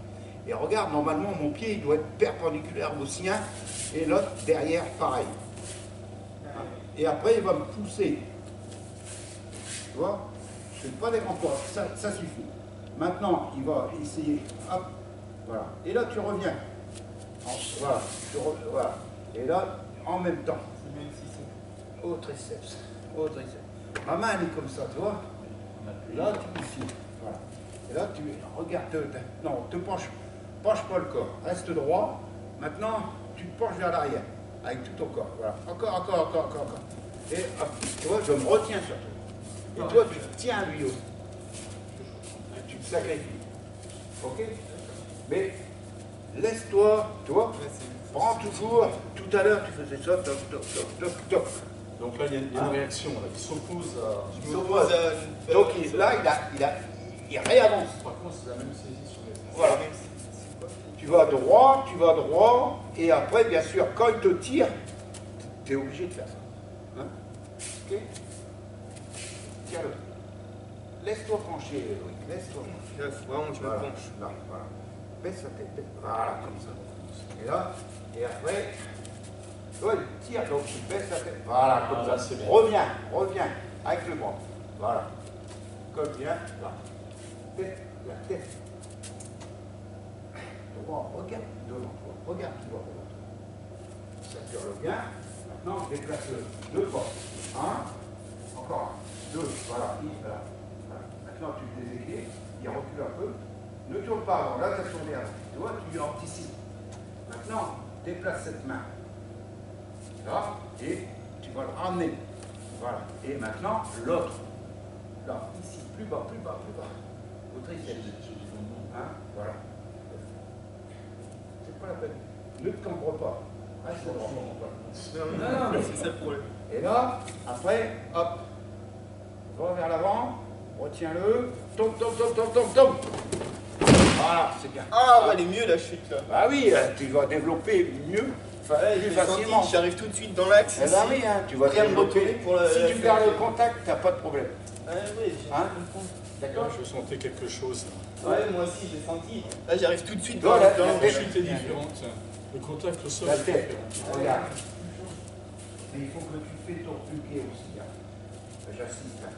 Et regarde, normalement, mon pied, il doit être perpendiculaire au sien. Et l'autre, derrière, pareil. Et après, il va me pousser. Tu vois? Je ne fais pas des grands poids. Ça suffit. Maintenant, il va essayer. Hop. Voilà. Et là, tu reviens. Voilà. Voilà. Et là, en même temps. C'est même si c'est. Au triceps. Ma main, elle est comme ça, tu vois? Et là, tu ici. Voilà. Et là, tu regardes. Non, te penche pas le corps. Reste droit. Maintenant, tu te penches vers l'arrière. Avec tout ton corps. Voilà. Encore. Et hop. Tu vois, je me retiens sur toi. Et toi, tu tiens lui aussi. Tu te sacrifies. Ok? Mais laisse-toi, tu vois, prends toujours. Tout à l'heure, tu faisais ça, toc. Donc là, il y a une réaction là, qui s'oppose à. Je m'oppose à. Donc là, il réavance. Par contre, c'est la même saisie sur les. Voilà. Tu vas droit, et après, bien sûr, quand il te tire, tu es obligé de faire ça. Hein? Ok? Tiens-le. Laisse-toi pencher, Loïc. Laisse-toi pencher. Là, faut vraiment que je me Voilà. penche. Là, voilà. Baisse la tête. Voilà, comme ça. Et là, et après, toi, il tire, donc tu baisses la tête. Voilà, comme Ah, là, ça. c'est bien. Reviens, avec le bras. Voilà. Comme bien, là. Baisse la tête. Droit, regarde devant toi. Regarde qui va devant toi. Ça tire le bien. Maintenant, déplace-le. 2 fois. 1. Encore 1. 2. Voilà. Voilà. Maintenant, tu le déséquilibres. Il recule un peu. Ne tourne pas avant. Là, tu as tourné avant. Tu vois, tu anticipes. Maintenant, déplace cette main. Là. Et tu vas le ramener. Voilà. Et maintenant, l'autre. Là, ici. Plus bas. Au triceps. Hein? Voilà. C'est pas la peine. Ne te cambre pas. Reste droit. Non, mais c'est ça le problème. Et là, après, hop. Va vers l'avant. Retiens-le. Tombe. Voilà, c'est bien. Ah, ouais, elle est mieux la chute là. Bah oui, tu vas développer mieux, enfin, Ouais, plus je l'ai senti, facilement. j'arrive tout de suite dans l'axe. Eh ben oui, hein, tu vas Rien me développer. retourner pour la- Si la tu faire. gardes le contact, tu n'as pas de problème. Ouais, oui, j'ai Hein? compris. D'accord? Je sentais quelque chose. Ouais, moi aussi, j'ai senti. Là, j'arrive tout de suite dans Voilà, dans la La tête. chute est différente. Le contact au sol La est tête. différent. Regarde. Mais il faut que tu fais ton truquet aussi. Hein. J'assiste. Hein.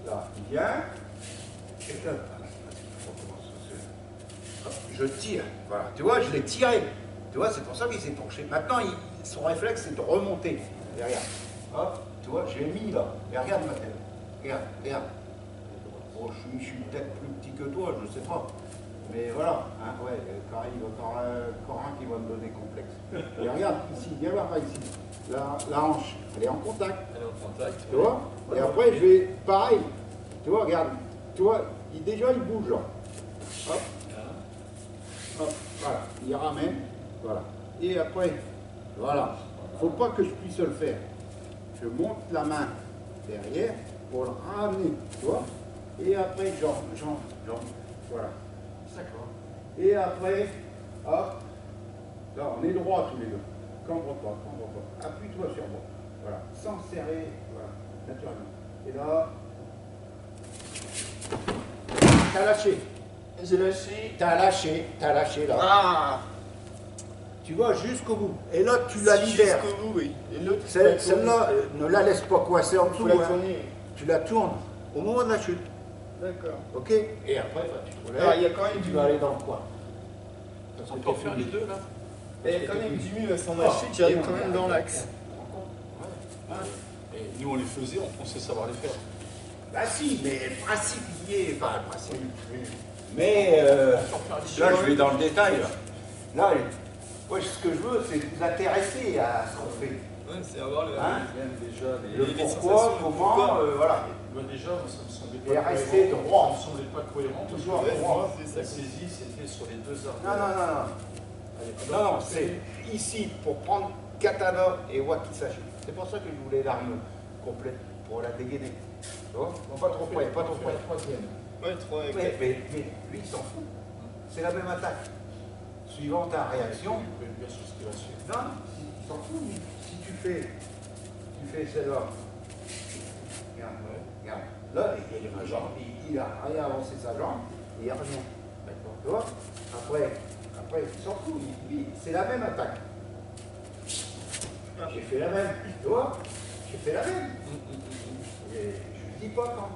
Là, viens. Et là, je tire. Voilà. Tu vois, je l'ai tiré. Tu vois, c'est pour ça qu'il s'est penché. Maintenant, son réflexe, c'est de remonter. Et regarde. Hop, tu vois, j'ai mis là. Et regarde ma tête. Regarde. Oh, je suis peut-être plus petit que toi, je sais pas. Mais voilà, hein, ouais, quand il va encore un qui va me donner complexe. Et regarde, ici, viens voir par ici. La hanche, elle est en contact. Elle est en contact. Tu vois? Et après, je vais pareil. Tu vois, regarde. Tu vois, déjà, il bouge là. Hop. Hop, voilà. Il ramène. Voilà. Et après, voilà. Faut pas que je puisse le faire. Je monte la main derrière pour le ramener. Tu vois? Et après, j'en. Voilà. D'accord. Et après, hop. Là, on est droit tous les deux. Cambre pas. Appuie-toi sur moi. Voilà. Sans serrer. Voilà. Naturellement. Et là. T'as lâché. J'ai lâché. T'as lâché là. Ah! Tu vas jusqu'au bout. Et là, tu la libères. Jusqu'au bout, oui. Et l'autre, Celle-là, ne la laisse pas coincer en dessous. faut la Hein. tourner. Tu la tournes au moment de la chute. D'accord. Ok? Et après, tu te relèves. Alors, il y a quand même et tu du vas aller dans le coin. On peut faire les deux là. Il y a quand même du mieux sans ma chute, j'arrive quand même dans l'axe. Et nous, on les faisait, on pensait savoir les faire. Bah si, mais le principe y est. Enfin, le principe. Mais là, je vais dans le détail. Là, moi, ce que je veux, c'est vous intéresser à ce qu'on fait. Ouais, c'est avoir le. Hein? Déjà, Le les pourquoi, sensations, le comment, pourquoi. voilà. Moi, déjà, moi, ça me semblait Et pas rester cohérent. droit. Ça me semblait pas cohérent. Parce Toujours que droit. moi, c'est ça. la saisie, c'était sur les deux armes. Non. Non, c'est ici pour prendre katana et wakizashi. C'est pour ça que je voulais l'arme complète pour la dégainer. Tu vois? Non, pas trop près, pas trop près. Ouais, 3 avec Mais lui, il s'en fout. C'est la même attaque. Suivant ta réaction. Bien sûr, ce qui va suivre. Non, il s'en fout. Lui. Si tu fais celle-là. Regarde. Là, il a réavancé sa jambe et il revient. D'accord. Tu vois? Après, il s'en fout. C'est la même attaque. J'ai fait la même. Tu vois? J'ai fait la même. Et je ne dis pas quand.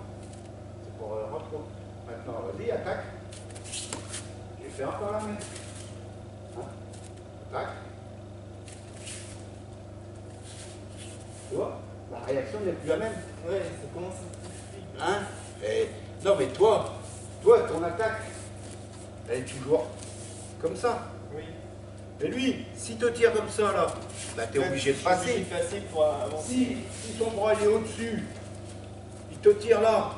C'est pour retrouver. Maintenant, vas-y, attaque. J'ai fait encore la même. Hein? Attaque. Tu vois? La réaction n'est plus la même. Ouais, ça commence à. Hein? Non, mais toi, ton attaque, elle est toujours comme ça. Oui. Et lui, s'il te tire comme ça, là, bah, t'es obligé de passer. Obligé de passer pour avancer. Si ton bras il est au-dessus, il te tire là,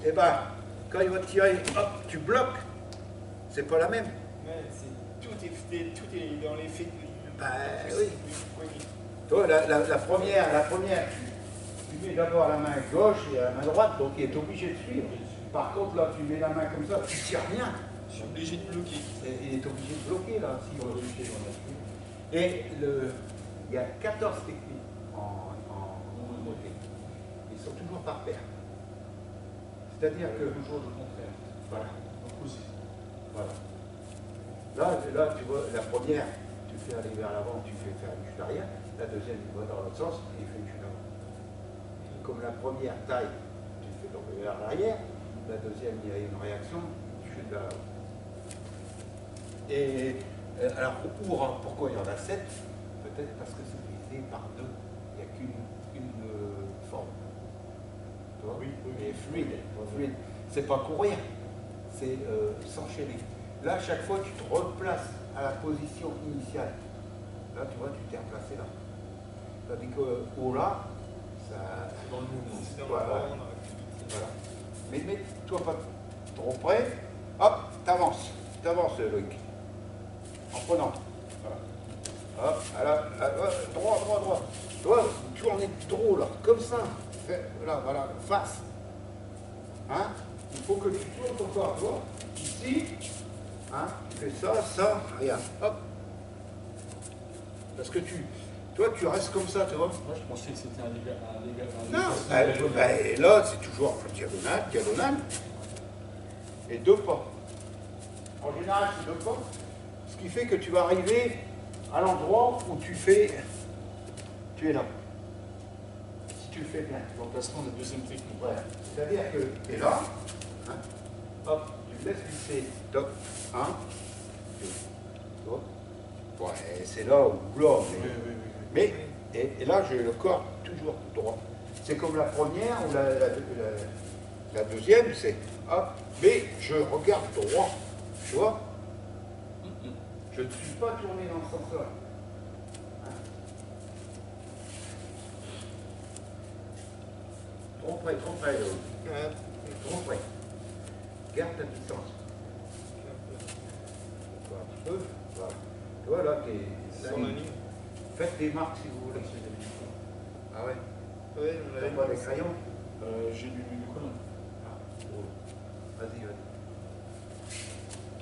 et ben, quand il va te tirer, hop, tu bloques. C'est pas la même. Ouais, tout est dans l'effet du. Bah oui. Oui. Toi, la première, tu mets d'abord la main gauche et la main droite, donc il est obligé de suivre. Par contre, là, tu mets la main comme ça, tu tires rien. Je suis obligé de bloquer. Il est obligé de bloquer, là, s'il va bloquer dans la suite. Et il y a 14 techniques en moté. Ils sont toujours par paire. C'est-à-dire que... Toujours le contraire. Voilà. Opposé. Voilà. Là, tu vois, la première, tu fais aller vers l'avant, tu fais faire une chute arrière. La deuxième, tu vas dans l'autre sens et il fait une chute avant. Comme la première taille, tu fais tomber vers l'arrière. La deuxième, il y a une réaction, tu chutes vers l'avant. Et alors, pourquoi il y en a 7? Peut-être parce que c'est divisé par 2. Il n'y a qu'une forme. Tu vois? Oui. Et fluide. C'est pas courir, c'est s'enchaîner. Là, chaque fois, tu te replaces à la position initiale. Là, tu vois, tu t'es replacé là. Tandis que là, ça... C'est dans le mouvement. C'est dans Voilà. le vent, dans l'activité. Voilà. Mais toi pas trop près, hop, t'avances, Loïc. En prenant. Voilà. Hop, droit. Toi, tournez trop là, comme ça. Voilà, face. Hein? Il faut que tu tournes ton corps, toi. Ici, hein? Tu fais ça, regarde, hop. Parce que toi, tu restes comme ça, tu vois. Moi, je pensais que c'était un Non, là, c'est toujours diagonale, et 2 pas. En général, c'est 2 pas, ce qui fait que tu vas arriver à l'endroit où tu es là. Si tu le fais bien. L'emplacement de la deuxième technique. Voilà. C'est-à-dire que tu es là, hein, hop, tu laisses glisser, top, 1, 2, tu vois. Ouais, c'est là ou là. Oui. Mais, et là, j'ai le corps toujours droit. C'est comme la première ou la deuxième, c'est hop, mais je regarde droit, tu vois. Je ne suis pas tourné dans ce sens-là. Hein? Trop près, Ouais. trop près. Garde ta distance. Encore un petit peu, voilà. Tu vois, là, t'es Sur la ligne. Faites des marques si vous voulez. Ah ouais? Ouais, on T'as l'a pas des crayons? J'ai du colon. Ah, oh. Vas-y.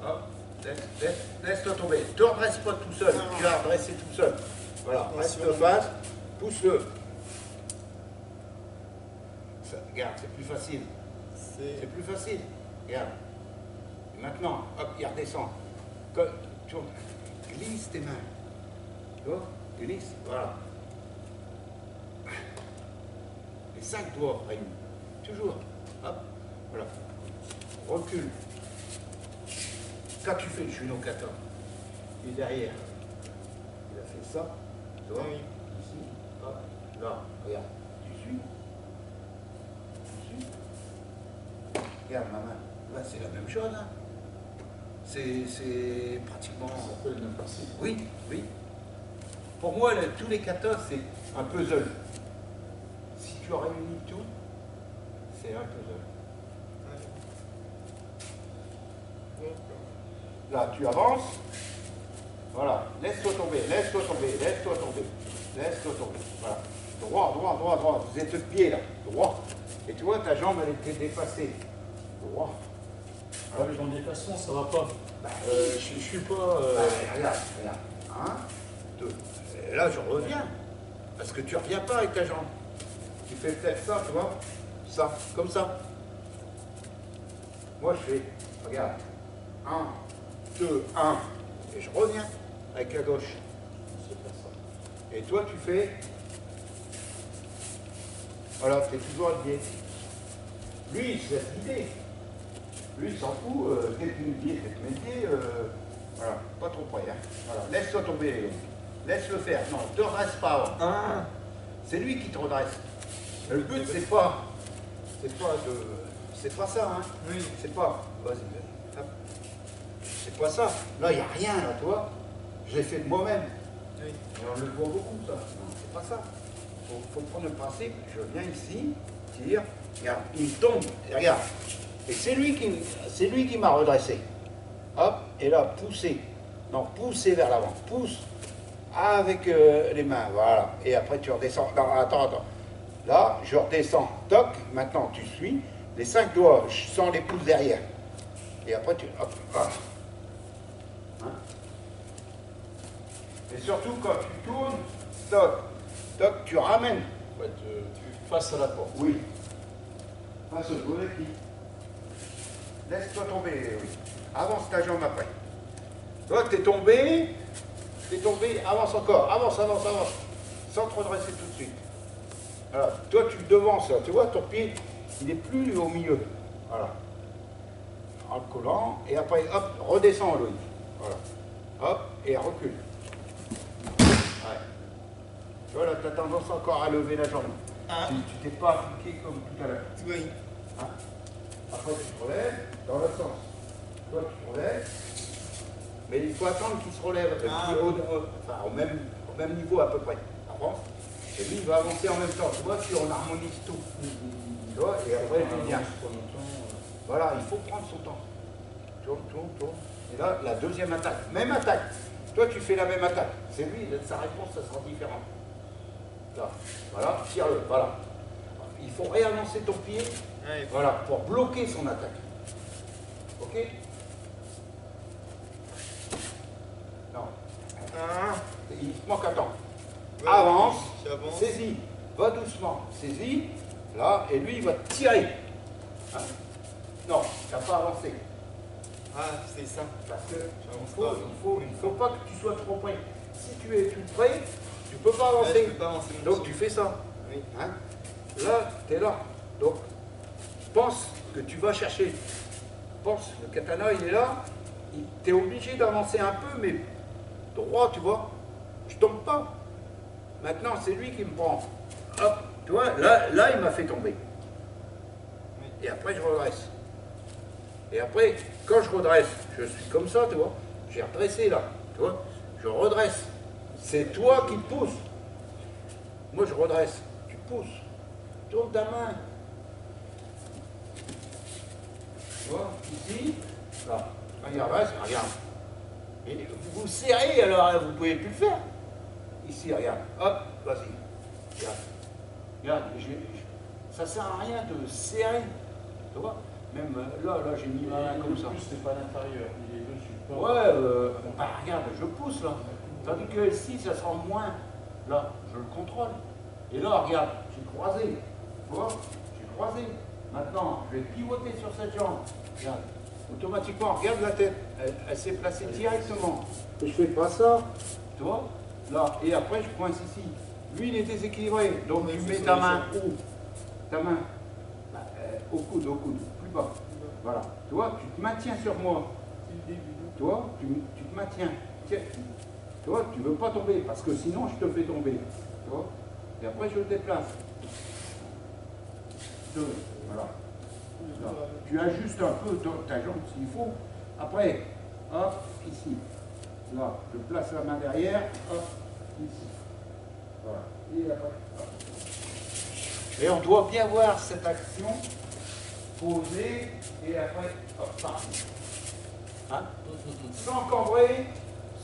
Hop, laisse-toi tomber. Ne te redresse pas tout seul. Tu vas redresser tout seul. Voilà, reste face, pousse-le. Regarde, c'est plus facile. C'est plus facile. Regarde. Et maintenant, hop, il redescend. Tu glisses tes mains. Tu vois? Glisse, voilà. Les 5 doigts réunis. Toujours. Hop, voilà. Recule. Quand tu fais le genou 14, et derrière, il a fait ça. Tu vois? Oui. Ici, hop, là, regarde. Tu suis. Regarde ma main. Là, c'est la même chose. Hein. C'est pratiquement. Ça peut être le même principe. Oui. Pour moi, tous les 14, c'est un puzzle. Si tu réunis tout, c'est un puzzle. Là, tu avances. Voilà. Laisse-toi tomber. Voilà. Droit. Vous êtes de pied, là. Droit. Et tu vois, ta jambe, elle était dépassée. Droit. Ah, mais dans le déplacement, ça va pas. Je suis pas. Regarde. 1, 2. Et là, je reviens. Parce que tu reviens pas avec ta jambe. Tu fais peut-être ça, tu vois. Ça, comme ça. Moi, je fais, regarde. 1, 2, 1. Et je reviens avec la gauche. C'est faire ça. Et toi, tu fais. Voilà, tu es toujours habillé. Lui, il se laisse guider. Lui, il s'en fout. Dès que tu me dis, voilà, pas trop près. Hein. Voilà, laisse-toi tomber. Laisse-le faire. Non, ne te redresse pas. C'est lui qui te redresse. Le but, c'est pas de. c'est pas ça, hein. Oui. C'est pas. Vas-y, vas-y. Hop. C'est pas ça. Là, il n'y a rien, là, tu vois. Je l'ai fait de moi-même. Oui. Et on le voit beaucoup, ça. Non, c'est pas ça. Faut prendre le principe. Je viens ici, tire, regarde, il tombe, et regarde. Et c'est lui qui m'a redressé. Hop, et là, pousser. Non, pousser vers l'avant. Pousse avec les mains, voilà. Et après, tu redescends. Non, attends. Là, je redescends. Toc, maintenant, tu suis. Les 5 doigts, je sens les pouces derrière. Et après, tu... Hop, voilà. Hein? Et surtout, quand tu tournes, toc, tu ramènes. Ouais, tu passes à la porte. Oui. Passe au volet qui. Laisse-toi tomber, oui. Avance ta jambe après. Toi, t'es tombé, avance encore, avance. Sans te redresser tout de suite. Voilà. Toi, tu le devances, là. Tu vois, ton pied, il est plus au milieu. Voilà. En le collant, et après, hop, redescends, Loïc. Voilà. Hop, et recule. Ouais. Tu vois, là, tu as tendance encore à lever la jambe. Ah. Tu t'es pas appliqué comme tout à l'heure. Oui. Hein? Après, tu te relèves dans l'autre sens. Toi, tu te relèves, mais il faut attendre qu'il se relève au même niveau à peu près. Avance. Et lui, il va avancer en même temps. Tu vois, si on harmonise tout. Tu vois, et après, il vient. Voilà, il faut prendre son temps. Tourne. Et là, la deuxième attaque. Même attaque. Toi, tu fais la même attaque. C'est lui, sa réponse, ça sera différent. Là, voilà, tire-le, voilà. Il faut réavancer ton pied, Ouais. voilà, pour bloquer son attaque. Ok? Non. Ah. Il te manque un temps. Ouais, Avance, j'avance. saisis, va doucement, saisis, là, et lui, il va te tirer. Hein? Non, tu n'as pas avancé. Ah, c'est ça. Parce que J'avance il faut pas que tu sois trop près. Si tu es tout près, tu ne peux pas avancer. Ouais, je peux pas avancer non Donc plus. tu fais ça. Oui. Hein? Là, tu es là. Donc, pense que tu vas chercher. Pense, le katana, il est là. Tu es obligé d'avancer un peu, mais droit, tu vois. Je tombe pas. Maintenant, c'est lui qui me prend. Hop, tu vois, là il m'a fait tomber. Et après, je redresse. Et après, quand je redresse, je suis comme ça, tu vois. J'ai redressé là, tu vois. Je redresse. C'est toi qui pousses. Moi, je redresse. Tu pousses. Tourne ta main. Tu vois, ici, là. Regarde. Et vous serrez, alors vous ne pouvez plus le faire. Ici, regarde. Hop, vas-y. Regarde, ça ne sert à rien de serrer. Tu vois? Même là, j'ai mis ma main comme ça. Le plus, c'est pas à l'intérieur, il est dessus. Ouais, bah, regarde, je pousse là. Tandis que ici, ça sera moins. Là, je le contrôle. Et là, regarde, j'ai croisé. Tu vois? J'ai croisé. Maintenant, je vais pivoter sur cette jambe. Regarde. Automatiquement, regarde la tête. Elle s'est placée directement. Et je fais pas ça. Tu vois? Là. Et après, je coince ici. Lui, il est déséquilibré. Donc, tu mets ta main où? Ta main bah, au coude, plus bas. Voilà. Tu vois, tu te maintiens sur moi. Tu vois, tu te maintiens. Tiens. Tu vois, tu ne veux pas tomber, parce que sinon, je te fais tomber. Tu vois? Et après, je le déplace. Voilà. Là. Tu ajustes un peu ta jambe s'il faut. Après, hop, ici. Là, je place la main derrière. Hop, ici. Voilà. Et après, hop. Et on doit bien voir cette action posée et après, hop, parti. Hein? Sans cambrer,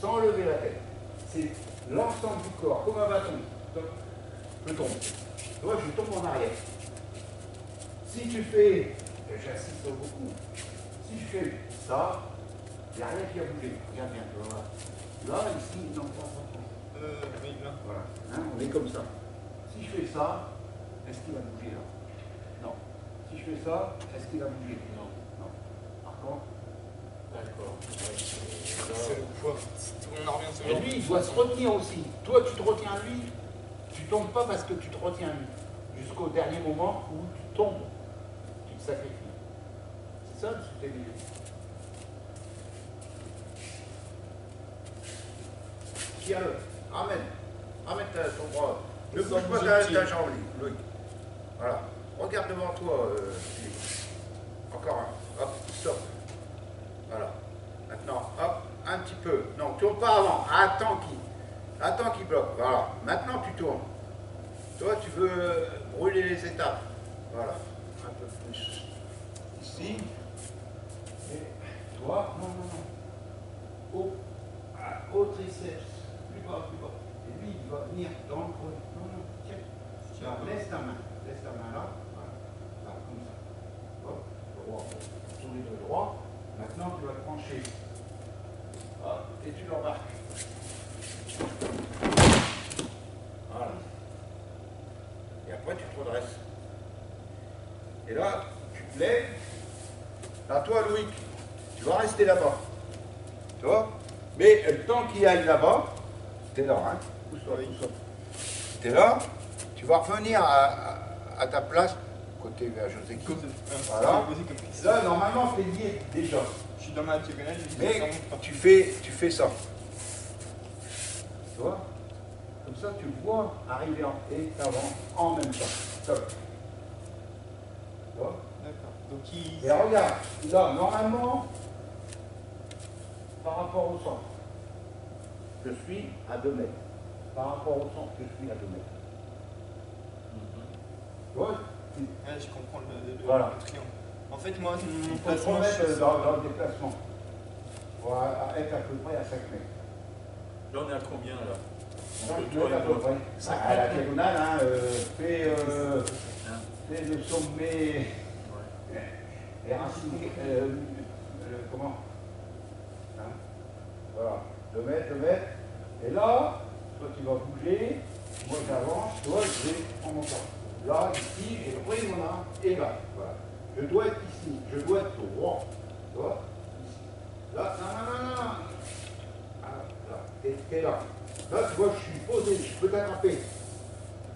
sans lever la tête. C'est l'ensemble du corps, comme un bâton. Donc, je tombe. Tu vois, je tombe en arrière. Si tu fais, j'insiste beaucoup, si je fais ça, il n'y a rien qui a bougé. Regarde bien, tu vois. Là, ici, non, pas. Oui, là. Voilà, hein, on est comme ça. Si je fais ça, est-ce qu'il va bouger là? Non. Si je fais ça, est-ce qu'il va bouger? Non. Non. Par contre, D'accord. C'est le poids. On en revient sur et lui, il doit se retenir aussi. Toi, tu te retiens lui, tu tombes pas parce que tu te retiens lui. Jusqu'au dernier moment où tu tombes, tu te sacrifies. C'est ça le soutien. Tiens-le, ramène ton bras. Ne bouge pas ta jambe, Loïc. Voilà. Regarde devant toi, Philippe. Encore un. Hop, stop. Voilà. Maintenant, hop, un petit peu. Non, tourne pas avant. Attends qu'il bloque. Voilà. Maintenant, tu tournes. Toi, tu veux brûler les étapes. Voilà. Un peu plus ici. Et toi, non. Au triceps. Plus bas. Et lui, il va venir dans le creux. Non, tiens. Alors, laisse ta main là. Voilà. Là, comme ça. Hop, droit. Sur les deux droits. Maintenant, tu vas te pencher. Hop, et tu l'embarques. Voilà. Et après, tu te redresses. Et là, tu te lèves. Là, toi, Loïc, tu vas rester là-bas. Tu vois? Mais le temps qu'il aille là-bas, t'es là, hein? Pousse-toi. T'es là, tu vas revenir à ta place, côté vers José. Voilà. Là, normalement, t'es lié déjà. Je suis dans ma diagonale. Mais tu fais ça. Tu vois? Comme ça, tu le vois arriver et t'avances en même temps. Top. Tu vois? D'accord. Donc il. Et regarde, là, normalement, par rapport au centre, je suis à 2 mètres. Par rapport au centre, je suis à 2 mètres. Tu vois? Ouais, je comprends le Voilà. triangle. En fait, moi, mon Il faut se placement, remettre je suis dans le déplacement. Pour être à peu près à 5 mètres. Là, on est à combien là? 5 Entre toi mètres à et peu moi. près. À la diagonale, hein, fais le sommet et racine. Comment? Hein? Voilà. 2 mètres. Et là, toi tu vas bouger, moi j'avance, toi je vais en montant. Là, ici, j'ai pris mon arme et là. Voilà. Je dois être ici, je dois être droit. Tu vois? Ici. Là, non. Ah, là, et là. Là, tu vois, je suis posé, je peux t'attraper.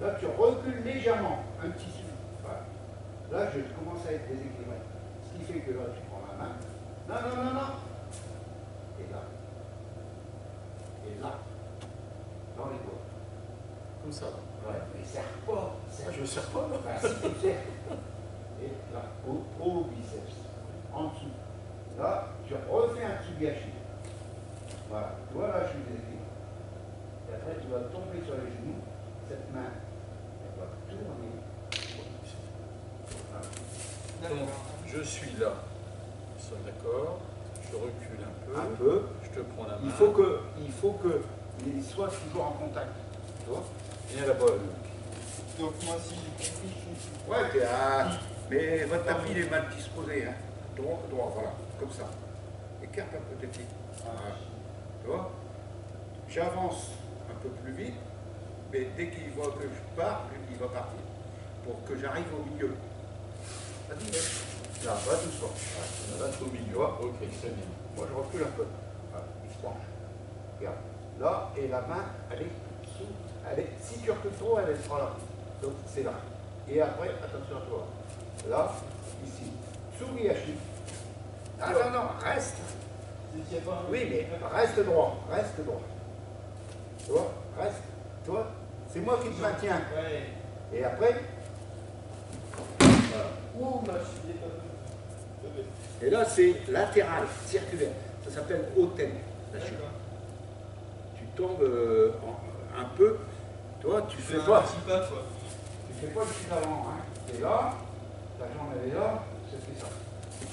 Là, tu recules légèrement, un petit souffle. Voilà. Là, je commence à être déséquilibré. Ce qui fait que là, tu prends ma main. Non. Et là. Dans les doigts. Comme ça. Ouais, mais serre pas. Je ne serre pas là. Bah, si tu serres. Et là, au biceps. En dessous. Là, tu refais un petit gâchis. Voilà. Tu vois, là, je suis déséquilibré. Et après, tu vas tomber sur les genoux. Cette main, elle va tourner. Voilà. Donc, je suis là. Nous sommes d'accord. Je recule un Un peu. peu. Je te prends la main. Il faut que il soit toujours en contact. Tu vois? Viens là-bas. Donc moi, si j'ai compris, je suis. Ouais, t'es à... Mais votre tapis, il est mal disposé. Hein. Droit, voilà. Comme ça. Écarte un peu tes pieds. Voilà. Tu vois? J'avance un peu plus vite, mais dès qu'il voit que je pars, lui, il va partir. Pour que j'arrive au milieu. Vas-y, là, va doucement. Voilà. Là, c'est au milieu. Ok, très bien. Moi, je recule un peu. Voilà, il se penche. Regarde. Là, et la main, elle est sous. Si tu recules trop, elle sera là. Donc, c'est là. Et après, attention à toi. Là, ici. Tsugiyashi. Ah non, reste. Oui, mais reste droit. Tu vois, reste. Tu vois, c'est moi qui te maintiens. Ouais. Et après, Voilà. Ouh, là, je suis dépassé. et là, c'est latéral, circulaire. Ça s'appelle Oten, la chute. Tu tombes un peu. Toi, tu fais pas. Un petit pas, quoi. Tu fais pas le chute avant. Hein. T'es là, ta jambe elle est là, c'est ça.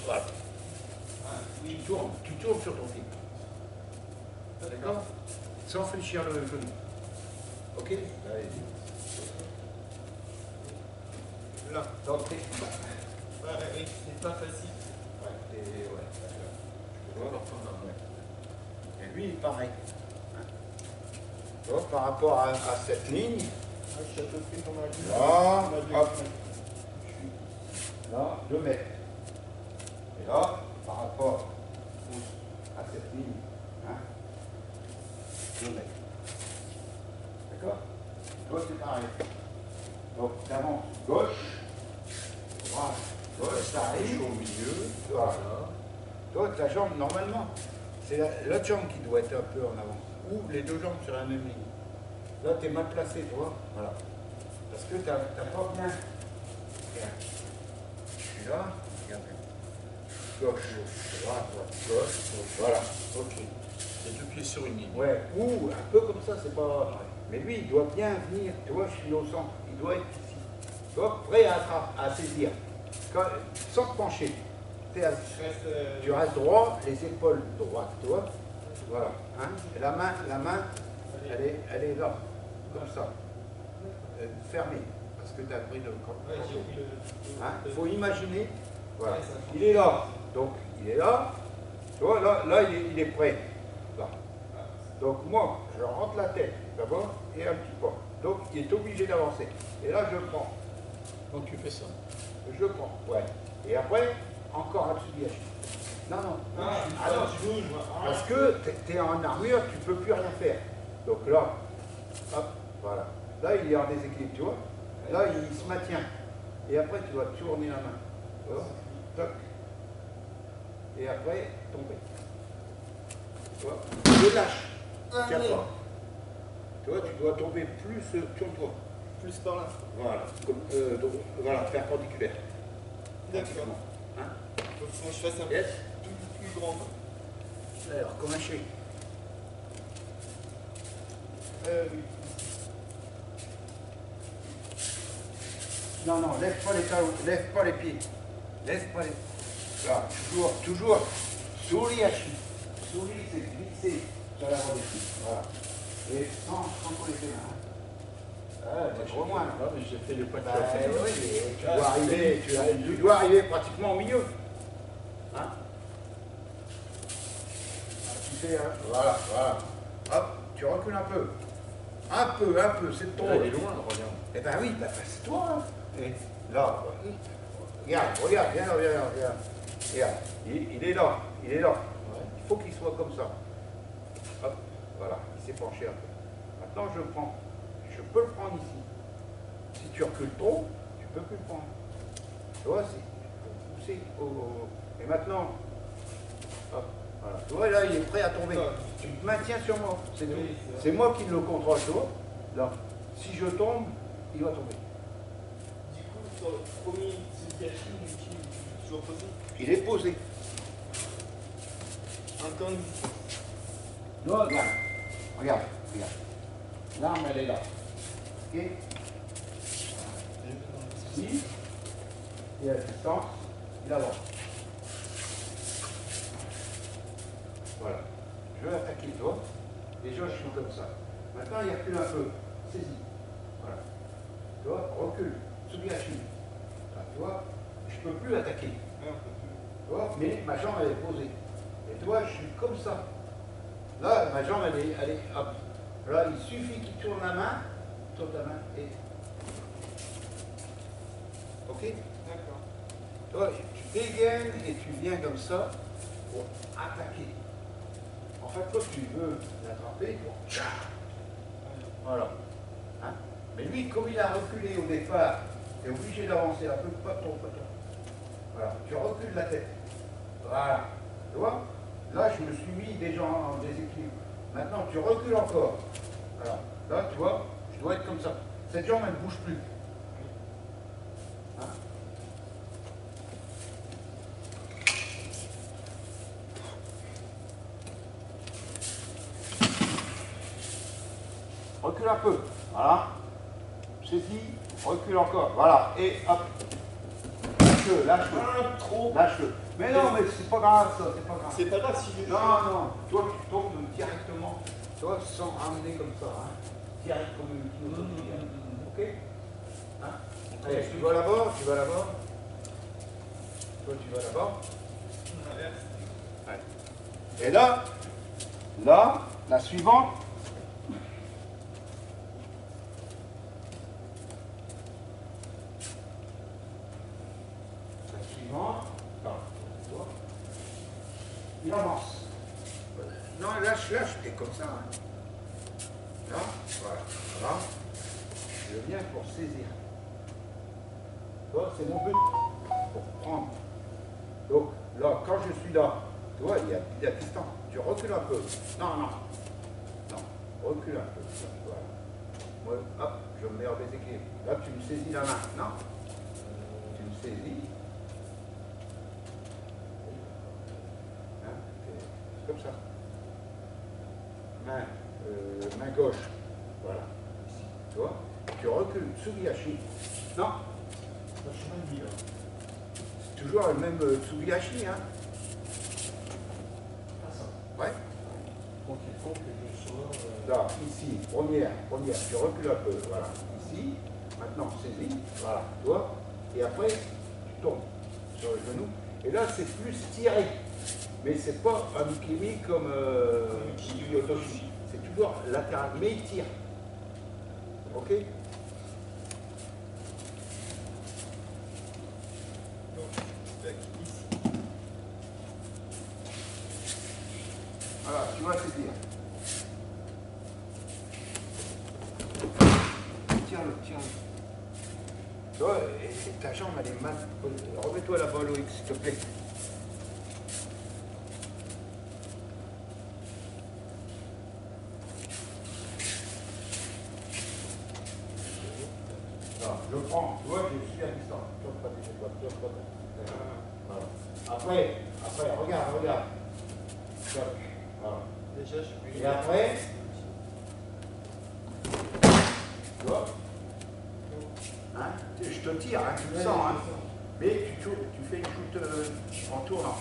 Voilà. Oui. Tu tournes sur ton pied. D'accord? Sans fléchir le genou. Ok? Allez. Là. Donc, Ouais, oui, c'est pas facile. ouais. Tu vois? Ouais. Et lui, pareil. Hein. Tu vois, par rapport à cette ligne, Ah, je suis à peu près dans ma ligne. là, hop. Là, 2 mètres. Et là, par rapport à cette ligne, hein, 2 mètres. D'accord? Toi, c'est pareil. Donc, tu avances gauche, droite, gauche, ça arrive au milieu. Voilà. Toi, ta jambe, normalement, c'est l'autre jambe qui doit être un peu en avant. Ou les deux jambes sur la même ligne. Là, tu es mal placé, tu vois. Voilà. Parce que tu n'as pas bien. Regarde. Je suis là, regarde. gauche, droite, gauche. Voilà. Ok. Et deux pieds sur une ligne. Ouais, ou un peu comme ça, c'est pas. Mais lui, il doit bien venir, tu vois, je suis au centre, il doit être ici. Tu vois, prêt à saisir. Sans te pencher. Tu restes droit, les épaules droites, tu vois. Voilà. Hein? Et la main, elle est là, comme ça. Fermée. Parce que tu as pris le corps. Il faut imaginer. Voilà. Il est là. Donc, il est là. Tu vois, là il est prêt. Là. Donc, moi, je rentre la tête d'abord et un petit peu. Donc, il est obligé d'avancer. Et là, je prends. Donc, tu fais ça. Je prends, ouais. Et après, encore un Absubiachi. Non. Non, parce que tu es en armure, tu ne peux plus rien faire. Donc là, hop, voilà. Là, il est en déséquilibre, tu vois. Là, il se maintient. Et après, tu dois tourner la main. Tu vois. Toc. Et après, tomber. Tu vois. Je lâche. Tiens pas. Tu vois, tu dois tomber plus, tourne-toi. Plus par là. Voilà. Donc, voilà, perpendiculaire. D'accord. Hein? Faut que je fasse un Yes. plus grand. Alors, comme un chien. Oui. Non, lève pas les talons, lève pas les pieds. Lève pas les pieds. Là, toujours. Suriachi. Suri, c'est glisser sur la rodétie. Voilà. Et sans coller les mains. T'es trop loin. Non, mais j'ai fait les points Bah, oui, tu dois arriver pratiquement au milieu. Hein? Tu fais, voilà. Hop, tu recules un peu. Un peu, c'est trop. Il est loin, regarde. Eh ben oui, c'est toi. Hein. Et là, regarde, viens. Regarde, il est là. Ouais. Il faut qu'il soit comme ça. Hop, voilà, il s'est penché un peu. Maintenant, je prends. Je peux le prendre ici. Si tu recules trop, tu ne peux plus le prendre. Tu vois, c'est pousser Et maintenant, hop, voilà. Tu vois, là, il est prêt à tomber. Tu te maintiens sur moi, c'est tout. C'est moi qui le contrôle, tu vois. Là, si je tombe, il va tomber. Du coup, sur le premier Tsubiachi, qui est toujours posé. Il est posé. Encore une. Non, regarde. L'arme, elle est là. Ok. Ici, et à distance, il avance. Voilà. Je vais attaquer, toi. Déjà, je suis comme ça. Maintenant, il recule un peu. Saisis. Voilà. Tu vois, recule. Tsubiachi. Tu vois, je ne peux plus attaquer. Tu vois, mais ma jambe, elle est posée. Et toi, je suis comme ça. Là, ma jambe, elle est hop. Là, il suffit qu'il tourne la main et. Ok? D'accord. Toi, tu dégaines et tu viens comme ça pour attaquer. En fait, toi, tu veux l'attraper pour. Voilà. Hein? Mais lui, comme il a reculé au départ, tu es obligé d'avancer un peu, pas trop. Voilà. Tu recules la tête. Voilà. Tu vois? Là, je me suis mis déjà en déséquilibre. Maintenant, tu recules encore. Voilà. Là, tu vois, je dois être comme ça. Cette jambe, elle ne bouge plus. Hein? Recule un peu. Voilà. Saisis, recule encore. Voilà. Et hop. Lâche-le. Lâche-le. Mais non, mais c'est pas grave ça, c'est pas grave. C'est pas grave si je. Non. Toi, tu tombes directement. Toi, sans ramener comme ça. Hein. Direct comme une kilotonie. Ok? Hein? Allez, tu vas là-bas. Toi, tu vas là-bas. Ouais. Et là, la suivante. Il avance. Non, lâche, t'es comme ça. Hein. Là, voilà. Je viens pour saisir. Tu vois, c'est mon but. Pour prendre. Donc, là, quand je suis là, tu vois, il y a distance. Tu recules un peu. Non. Recule un peu. Voilà. Moi, hop, je me mets en déséquilibre. Là, tu me saisis la main. Non. Tu me saisis. comme ça. Main gauche, voilà, ici, tu vois. Tu recules, Tsugihashi. Non, c'est toujours le même Tsugihashi, hein. Ah, ça. Ouais. Donc il faut que je sois. Là, ici, première, tu recules un peu, voilà, ici, maintenant saisis, voilà, tu vois, et après, tu tombes sur le genou, et là, c'est plus tiré, mais c'est pas un ukemi comme Yotoshi, c'est toujours latéral, mais il tire, ok? Voilà, tu vas saisir. Tiens. Tu vois, et ta jambe, elle est mal. Remets-toi la balle au X, s'il te plaît. Non, je prends. Tu vois, je suis à distance. Voilà. Après, regarde. Toc. Voilà. Déjà, je suis. Et après, tu vois, hein, je te tire, hein, tu le sens, hein, mais tu fais une shoot en tournant.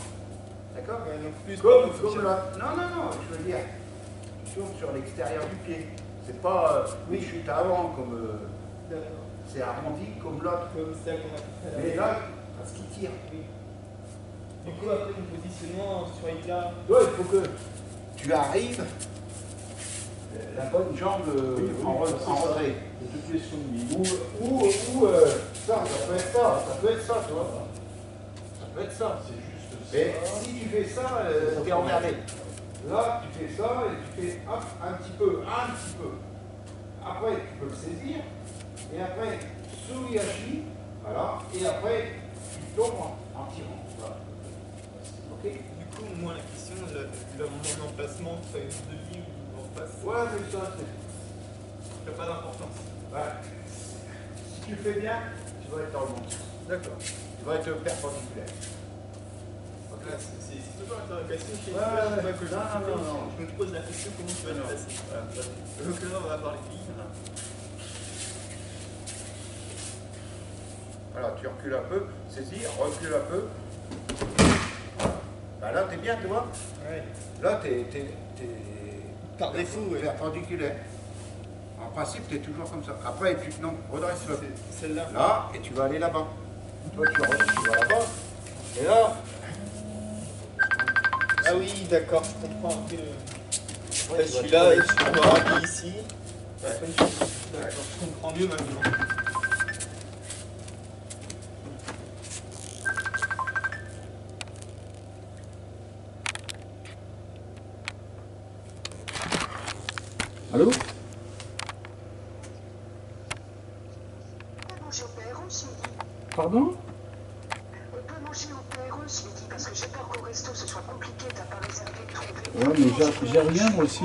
D'accord? Donc plus Comme là. Non, je veux dire, tu tournes sur l'extérieur du pied. C'est pas une chute avant comme. D'accord. C'est arrondi comme l'autre. Comme celle qu'on a fait tout à l'heure. Mais là, parce qu'il tire. Oui. Du coup, après mon positionnement sur éclat. Toi, il faut que tu arrives la bonne jambe en retrait. Toutes les soumis. Ou ça peut être ça, tu vois. Ça peut être ça. C'est juste Mais ça. si tu fais ça, t'es emmerdé. Là, tu fais ça et tu fais hop, un petit peu. Après, tu peux le saisir. Et après, Tsugihashi, voilà. Et après, tu tombes en tirant. Voilà. Ok? Du coup, moi, la question, mon emplacement, c'est une demi ou en face. Ouais, mais ça, Ça n'a pas d'importance. ouais. Si tu fais bien, tu vas être dans le bon sens. D'accord. Tu vas être perpendiculaire. Ok? C'est toujours l'interrogation chez Ouais, je me pose la question comment tu vas te passer. Donc là, on va parler de filles. Voilà, tu recules un peu, saisis, recule un peu. Bah là, t'es bien, tu vois. Ouais. Là, t'es Par défaut, ouais. perpendiculaire. En principe, t'es toujours comme ça. Après, non, redresse-le. C'est celle-là. Là, et tu vas aller là-bas. Toi, tu vas là-bas. Et là, Ah oui, d'accord, je comprends un peu. ouais, Je tu vas suis là et te- je suis ramené ici. Ouais. D'accord, je comprends mieux maintenant. Allô? On peut manger au PRE ce midi. Pardon? On peut manger au PRE ce midi parce que j'ai peur qu'au resto ce soit compliqué, t'as pas réservé de trouver. Ouais, mais j'ai rien moi aussi.